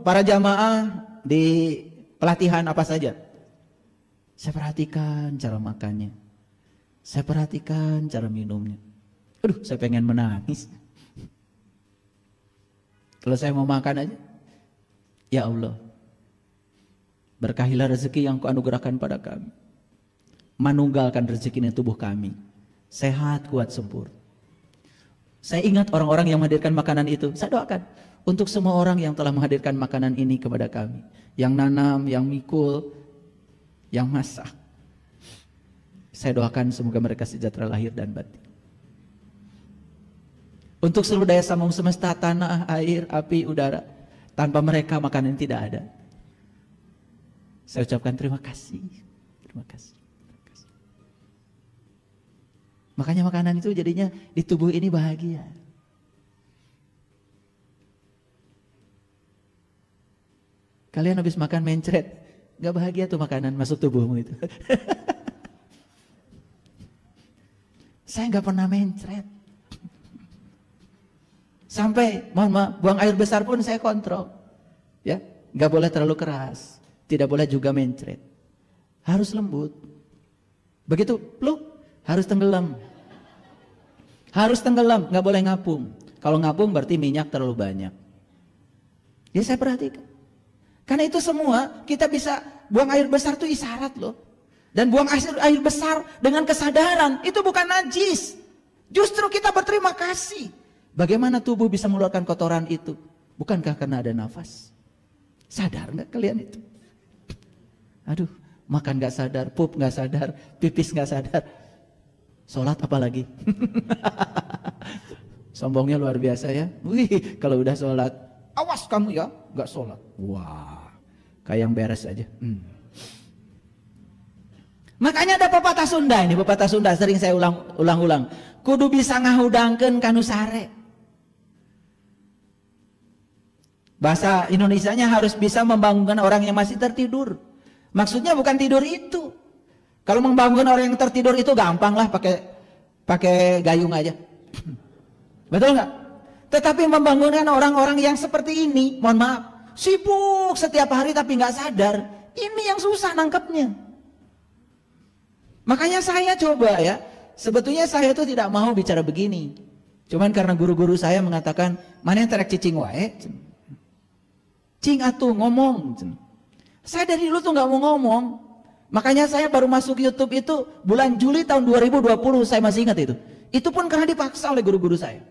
para jamaah di pelatihan apa saja, saya perhatikan cara makannya, saya perhatikan cara minumnya. Aduh, saya pengen menangis. Kalau saya mau makan aja, ya Allah, berkahilah rezeki yang Kau anugerahkan pada kami, manunggalkan rezeki di tubuh kami, sehat, kuat, sempurna. Saya ingat orang-orang yang menghadirkan makanan itu. Saya doakan untuk semua orang yang telah menghadirkan makanan ini kepada kami. Yang nanam, yang mikul, yang masak. Saya doakan semoga mereka sejahtera lahir dan batin. Untuk seluruh daya sambung semesta, tanah, air, api, udara, tanpa mereka makanan tidak ada. Saya ucapkan terima kasih. Terima kasih. Terima kasih. Makanya makanan itu jadinya di tubuh ini bahagia. Kalian habis makan mencret, gak bahagia tuh makanan masuk tubuhmu itu. Saya gak pernah mencret. Sampai, mohon maaf, buang air besar pun saya kontrol. Ya, gak boleh terlalu keras. Tidak boleh juga mencret. Harus lembut. Begitu, pluk, harus tenggelam. Harus tenggelam, gak boleh ngapung. Kalau ngapung berarti minyak terlalu banyak. Ya saya perhatikan. Karena itu semua kita bisa buang air besar itu isyarat loh. Dan buang air besar dengan kesadaran itu bukan najis. Justru kita berterima kasih. Bagaimana tubuh bisa mengeluarkan kotoran itu? Bukankah karena ada nafas? Sadar nggak kalian itu? Aduh, makan nggak sadar, pup nggak sadar, pipis nggak sadar. Sholat apalagi? Sombongnya luar biasa ya. Wih, kalau udah sholat, awas kamu ya, nggak sholat. Wah, kayak yang beres aja. Makanya ada pepatah Sunda ini, pepatah Sunda sering saya ulang-ulang. Kudu bisa ngahudangkeun kanu sare. Bahasa Indonesianya harus bisa membangunkan orang yang masih tertidur. Maksudnya bukan tidur itu. Kalau membangunkan orang yang tertidur itu gampang lah, pakai gayung aja. Betul nggak? Tetapi membangunkan orang-orang yang seperti ini, mohon maaf, sibuk setiap hari tapi nggak sadar, ini yang susah nangkepnya. Makanya saya coba ya, sebetulnya saya itu tidak mau bicara begini. Cuman karena guru-guru saya mengatakan, mana yang terek cicing wae? Cing atuh ngomong. Saya dari dulu tuh nggak mau ngomong. Makanya saya baru masuk YouTube itu bulan Juli tahun 2020, saya masih ingat itu. Itu pun karena dipaksa oleh guru-guru saya.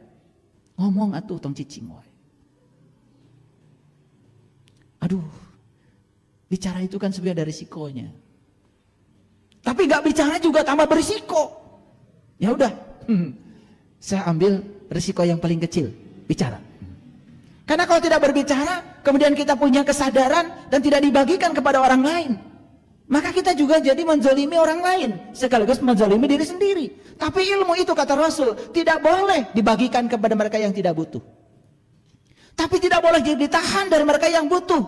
Ngomong atuh tong cicing wae. Aduh, bicara itu kan sebenarnya ada risikonya. Tapi gak bicara juga tambah berisiko. Ya udah, saya ambil risiko yang paling kecil, bicara. Karena kalau tidak berbicara, kemudian kita punya kesadaran dan tidak dibagikan kepada orang lain, maka kita juga jadi menzalimi orang lain, sekaligus menzalimi diri sendiri. Tapi ilmu itu kata Rasul tidak boleh dibagikan kepada mereka yang tidak butuh. Tapi tidak boleh ditahan dari mereka yang butuh.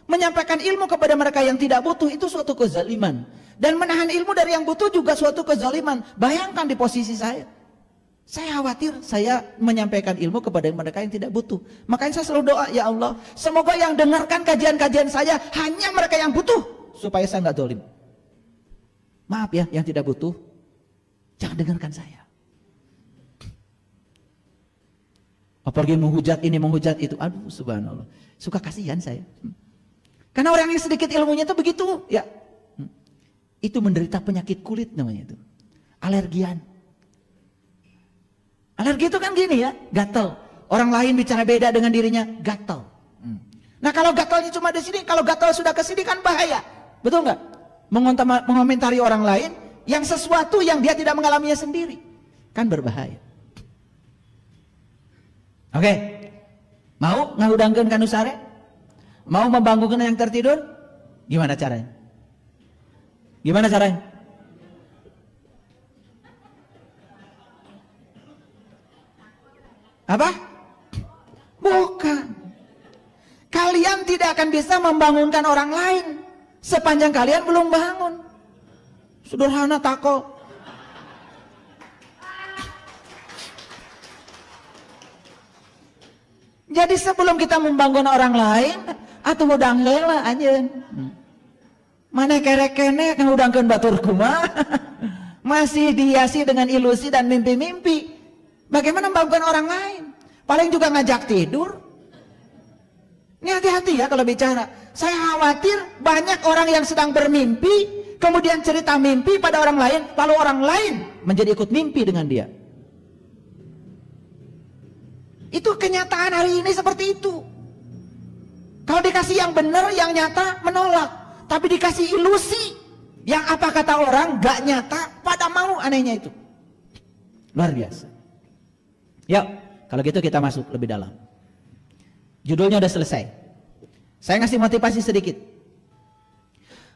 Menyampaikan ilmu kepada mereka yang tidak butuh itu suatu kezaliman. Dan menahan ilmu dari yang butuh juga suatu kezaliman. Bayangkan di posisi saya. Saya khawatir saya menyampaikan ilmu kepada mereka yang tidak butuh. Makanya saya selalu doa, ya Allah, semoga yang dengarkan kajian-kajian saya hanya mereka yang butuh, supaya saya nggak zalim. Maaf ya, yang tidak butuh, jangan dengarkan saya. Apalagi menghujat ini, menghujat itu, aduh subhanallah, suka kasihan saya. Karena orang yang sedikit ilmunya itu begitu, ya, itu menderita penyakit kulit namanya itu, alergian. Alergi itu kan gini ya, gatal. Orang lain bicara beda dengan dirinya, gatal. Nah kalau gatalnya cuma di sini, kalau gatal sudah ke sini kan bahaya. Betul nggak? Mengomentari orang lain yang sesuatu yang dia tidak mengalaminya sendiri, kan berbahaya. Oke, mau ngahudangkeun kanu sare? Mau membangunkan yang tertidur? Gimana caranya? Gimana caranya? Apa? Bukan. Kalian tidak akan bisa membangunkan orang lain sepanjang kalian belum bangun. Sederhana tako. Jadi sebelum kita membangun orang lain, atuh udang heula anjeun. Mana kerek-kene kan udangkeun batur kumaha. Masih dihiasi dengan ilusi dan mimpi-mimpi. Bagaimana membangunkan orang lain? Paling juga ngajak tidur. Ini hati-hati ya kalau bicara. Saya khawatir banyak orang yang sedang bermimpi, kemudian cerita mimpi pada orang lain, lalu orang lain menjadi ikut mimpi dengan dia. Itu kenyataan hari ini seperti itu. Kalau dikasih yang benar, yang nyata, menolak. Tapi dikasih ilusi, Yang apa kata orang gak nyata, pada mau anehnya itu. Luar biasa. Yuk, kalau gitu kita masuk lebih dalam. Judulnya udah selesai. Saya ngasih motivasi sedikit.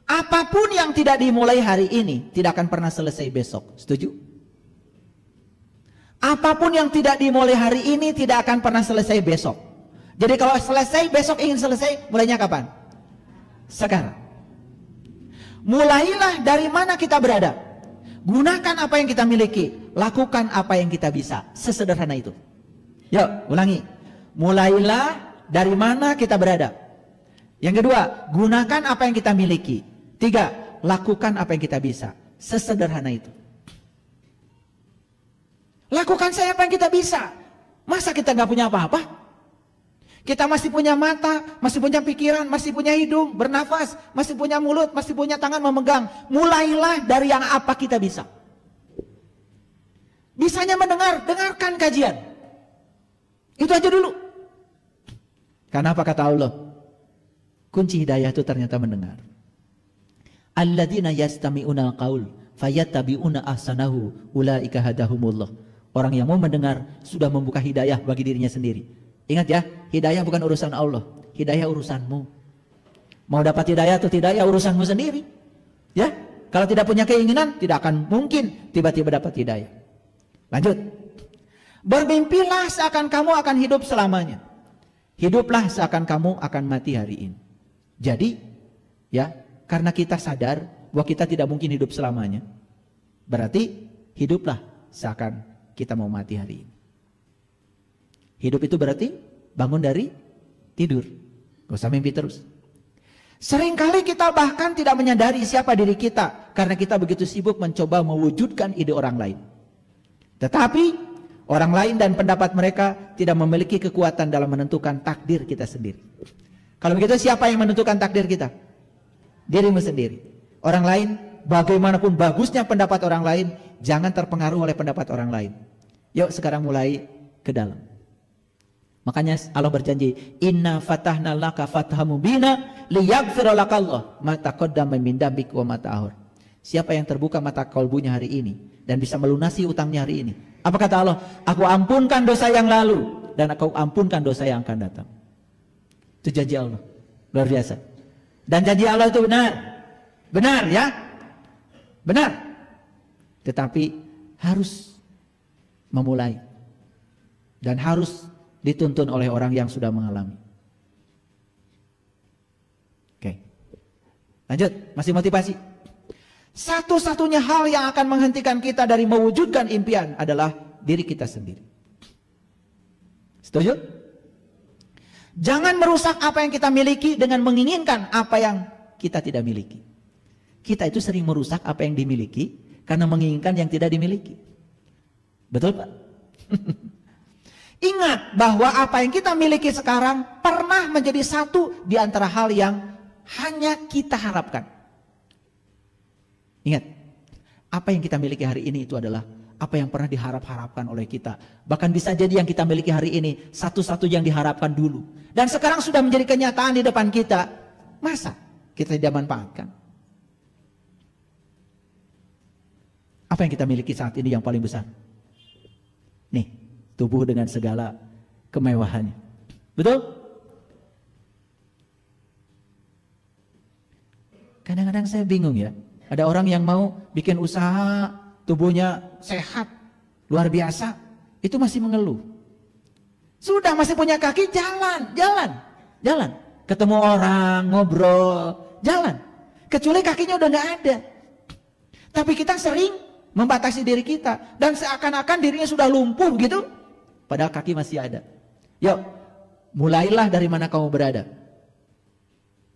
Apapun yang tidak dimulai hari ini tidak akan pernah selesai besok. Setuju? Apapun yang tidak dimulai hari ini tidak akan pernah selesai besok. Jadi kalau selesai, besok ingin selesai, mulainya kapan? Sekarang. Mulailah dari mana kita berada. Gunakan apa yang kita miliki. Lakukan apa yang kita bisa. Sesederhana itu. Yuk, ulangi. Mulailah dari mana kita berada. Yang kedua, gunakan apa yang kita miliki. Tiga, lakukan apa yang kita bisa. Sesederhana itu. Lakukan saya apa yang kita bisa. Masa kita nggak punya apa-apa? Kita masih punya mata, masih punya pikiran, masih punya hidung, bernafas, masih punya mulut, masih punya tangan memegang. Mulailah dari yang apa kita bisa. Bisanya mendengar, dengarkan kajian. Itu aja dulu. Karena apa kata Allah? Kunci hidayah itu ternyata mendengar. Alladzina yastami'una al-qaul fayattabi'una ahsanahu ulaika hadahumullah. Orang yang mau mendengar sudah membuka hidayah bagi dirinya sendiri. Ingat ya, hidayah bukan urusan Allah, hidayah urusanmu. Mau dapat hidayah atau tidak ya urusanmu sendiri. Ya, kalau tidak punya keinginan tidak akan mungkin tiba-tiba dapat hidayah. Lanjut. Bermimpilah seakan kamu akan hidup selamanya. Hiduplah seakan kamu akan mati hari ini. Jadi, ya, karena kita sadar bahwa kita tidak mungkin hidup selamanya, berarti hiduplah seakan kita mau mati hari ini. Hidup itu berarti bangun dari tidur. Gak usah mimpi terus. Seringkali kita bahkan tidak menyadari siapa diri kita. Karena kita begitu sibuk mencoba mewujudkan ide orang lain. Tetapi orang lain dan pendapat mereka tidak memiliki kekuatan dalam menentukan takdir kita sendiri. Kalau begitu siapa yang menentukan takdir kita? Dirimu sendiri. Orang lain, bagaimanapun bagusnya pendapat orang lain, jangan terpengaruh oleh pendapat orang lain. Yuk sekarang mulai ke dalam. Makanya Allah berjanji, inna fatahna laka fatham mubina liyaghfira lakallah ma taqaddama min dambik wa ma ta'akhir. Siapa yang terbuka mata kalbunya hari ini dan bisa melunasi utangnya hari ini. Apa kata Allah? Aku ampunkan dosa yang lalu dan aku ampunkan dosa yang akan datang. Itu janji Allah. Luar biasa. Dan janji Allah itu benar. Benar ya? Benar. Tetapi harus memulai. Dan harus dituntun oleh orang yang sudah mengalami. Oke. Lanjut, masih motivasi. Satu-satunya hal yang akan menghentikan kita dari mewujudkan impian adalah diri kita sendiri. Setuju? Jangan merusak apa yang kita miliki dengan menginginkan apa yang kita tidak miliki. Kita itu sering merusak apa yang dimiliki karena menginginkan yang tidak dimiliki. Betul Pak? Ingat bahwa apa yang kita miliki sekarang pernah menjadi satu di antara hal yang hanya kita harapkan. Ingat, apa yang kita miliki hari ini itu adalah apa yang pernah diharap-harapkan oleh kita. Bahkan bisa jadi yang kita miliki hari ini satu-satu yang diharapkan dulu. Dan sekarang sudah menjadi kenyataan di depan kita. Masa kita tidak manfaatkan? Apa yang kita miliki saat ini yang paling besar? Nih. Tubuh dengan segala kemewahannya. Betul? Kadang-kadang saya bingung ya. Ada orang yang mau bikin usaha, tubuhnya sehat, luar biasa. Itu masih mengeluh. Sudah masih punya kaki, jalan. Ketemu orang, ngobrol, jalan. Kecuali kakinya udah gak ada. Tapi kita sering membatasi diri kita. Dan seakan-akan dirinya sudah lumpuh gitu. Padahal kaki masih ada. Yuk, mulailah dari mana kamu berada.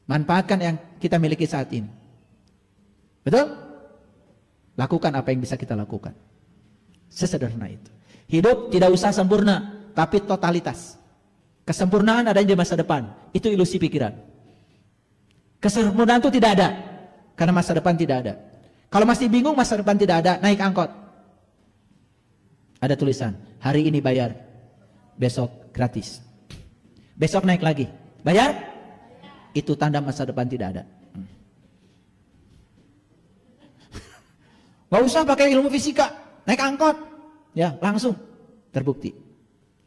Manfaatkan yang kita miliki saat ini. Betul? Lakukan apa yang bisa kita lakukan. Sesederhana itu. Hidup tidak usah sempurna, tapi totalitas. Kesempurnaan adanya di masa depan. Itu ilusi pikiran. Kesempurnaan itu tidak ada. Karena masa depan tidak ada. Kalau masih bingung masa depan tidak ada, naik angkot. Ada tulisan, hari ini bayar, besok gratis. Besok naik lagi, bayar? Itu tanda masa depan tidak ada. Nggak usah pakai ilmu fisika, naik angkot, ya langsung terbukti.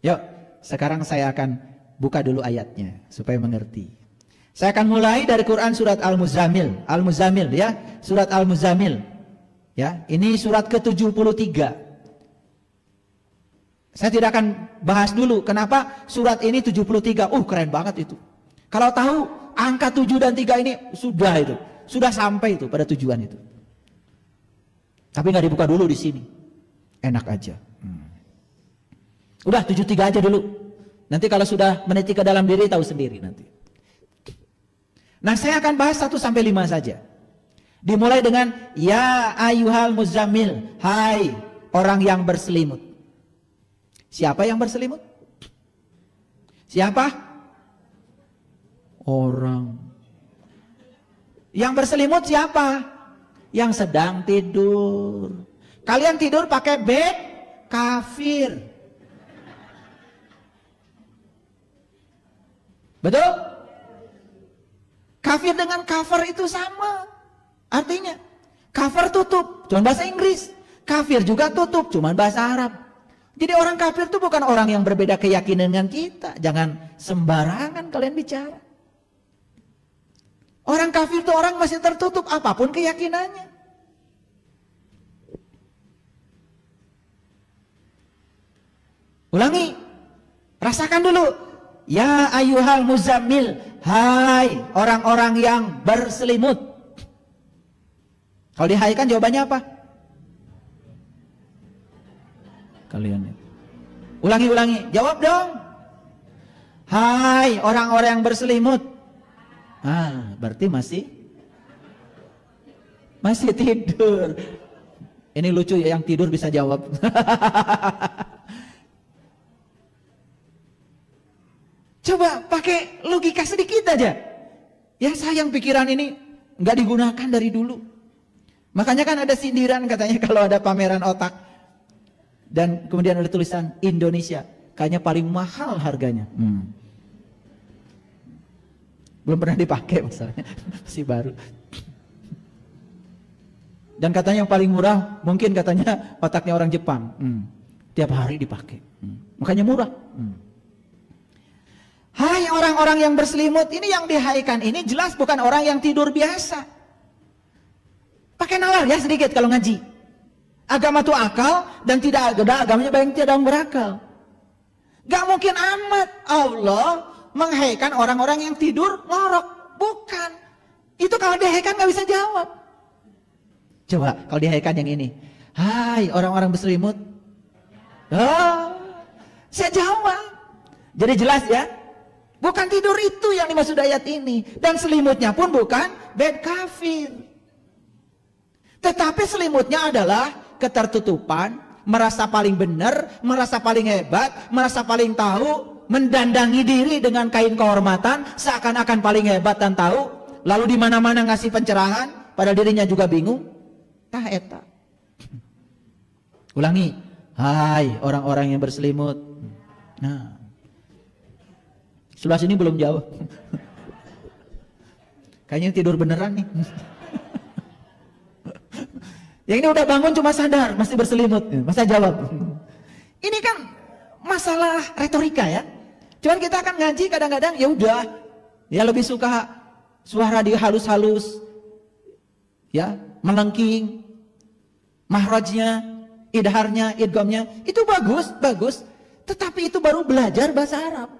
Yuk, sekarang saya akan buka dulu ayatnya supaya mengerti. Saya akan mulai dari Quran surat Al-Muzammil. Al-Muzammil ya, surat Al-Muzammil. Ya, ini surat ke-73. Saya tidak akan bahas dulu kenapa surat ini 73. Keren banget itu. Kalau tahu angka 7 dan 3 ini sudah itu, sudah sampai itu pada tujuan itu. Tapi nggak dibuka dulu di sini. Enak aja. Udah 73 aja dulu. Nanti kalau sudah meniti ke dalam diri tahu sendiri nanti. Nah, saya akan bahas 1 sampai 5 saja. Dimulai dengan ya ayyuhal muzammil, hai orang yang berselimut. Siapa yang berselimut? Siapa? Orang. Yang berselimut siapa? Yang sedang tidur. Kalian tidur pakai bed kafir. Betul? Kafir dengan cover itu sama. Artinya cover tutup, cuma bahasa Inggris. Kafir juga tutup, cuma bahasa Arab. Jadi orang kafir itu bukan orang yang berbeda keyakinan dengan kita. Jangan sembarangan kalian bicara. Orang kafir itu orang masih tertutup apapun keyakinannya. Ulangi, rasakan dulu. Ya ayyuhal muzammil, hai orang-orang yang berselimut. Kalau dihaikan jawabannya apa? Kalian. Ulangi, jawab dong. Hai orang-orang yang berselimut. Berarti masih tidur. Ini lucu ya, yang tidur bisa jawab. Coba pakai logika sedikit aja. Ya sayang pikiran ini nggak digunakan dari dulu. Makanya kan ada sindiran katanya kalau ada pameran otak dan kemudian ada tulisan Indonesia, kayaknya paling mahal harganya. Belum pernah dipakai masalahnya, masih baru. Dan katanya yang paling murah mungkin katanya otaknya orang Jepang. Tiap hari dipakai. Makanya murah. Hai orang-orang yang berselimut, ini yang dihaikan ini jelas bukan orang yang tidur biasa. Pakai nalar ya sedikit kalau ngaji. Agama itu akal dan tidak ada agamanya baik tidak berakal. Gak mungkin amat Allah menghaikan orang-orang yang tidur lorok. Bukan. Itu kalau dihaikan gak bisa jawab. Coba kalau dihaikan yang ini. Hai orang-orang berselimut. Saya jawab. Jadi jelas ya. Bukan tidur itu yang dimaksud ayat ini. Dan selimutnya pun bukan bed kafir. Tetapi selimutnya adalah ketertutupan, merasa paling benar, merasa paling hebat, merasa paling tahu, mendandangi diri dengan kain kehormatan, seakan-akan paling hebat dan tahu, lalu di mana-mana ngasih pencerahan, pada dirinya juga bingung. Tah eta. Ulangi, hai orang-orang yang berselimut. Nah, sebelah sini belum jawab. Kayaknya tidur beneran nih. Yang ini udah bangun cuma sadar masih berselimut, masa jawab. Ini kan masalah retorika ya. Cuman kita akan ngaji kadang-kadang ya udah, ya lebih suka suara dia halus-halus, ya melengking, mahrajnya, idharnya, idghamnya itu bagus. Tetapi itu baru belajar bahasa Arab.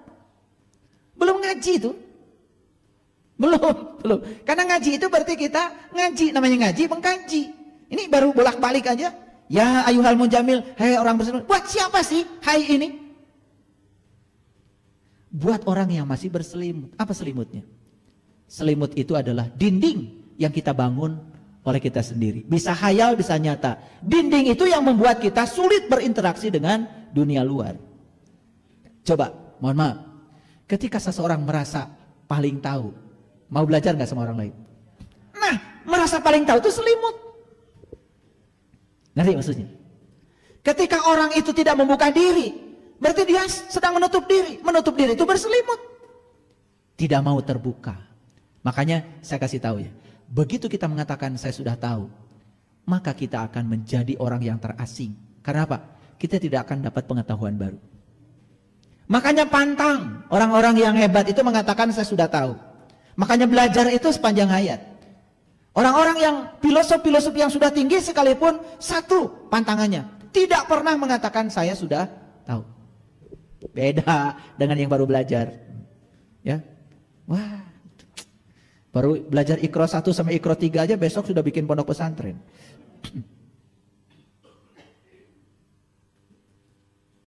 Belum ngaji itu. Belum. Karena ngaji itu berarti kita ngaji, namanya ngaji mengkaji. Ini baru bolak-balik aja. Ya ayyuhal muzammil, hai orang berselimut. Buat siapa sih hai ini? Buat orang yang masih berselimut. Apa selimutnya? Selimut itu adalah dinding yang kita bangun oleh kita sendiri. Bisa khayal, bisa nyata. Dinding itu yang membuat kita sulit berinteraksi dengan dunia luar. Coba, mohon maaf. Ketika seseorang merasa paling tahu, mau belajar nggak sama orang lain? Nah, merasa paling tahu itu selimut. Ngerti maksudnya? Ketika orang itu tidak membuka diri, berarti dia sedang menutup diri. Menutup diri itu berselimut. Tidak mau terbuka. Makanya saya kasih tahu ya. Begitu kita mengatakan saya sudah tahu, maka kita akan menjadi orang yang terasing. Karena apa? Kita tidak akan dapat pengetahuan baru. Makanya pantang. Orang-orang yang hebat itu mengatakan saya sudah tahu. Makanya belajar itu sepanjang hayat. Orang-orang yang filosof-filosof yang sudah tinggi sekalipun, satu pantangannya, tidak pernah mengatakan saya sudah tahu. Beda dengan yang baru belajar. Ya. Wah. Baru belajar Iqra 1 sampai Iqra 3 aja besok sudah bikin pondok pesantren.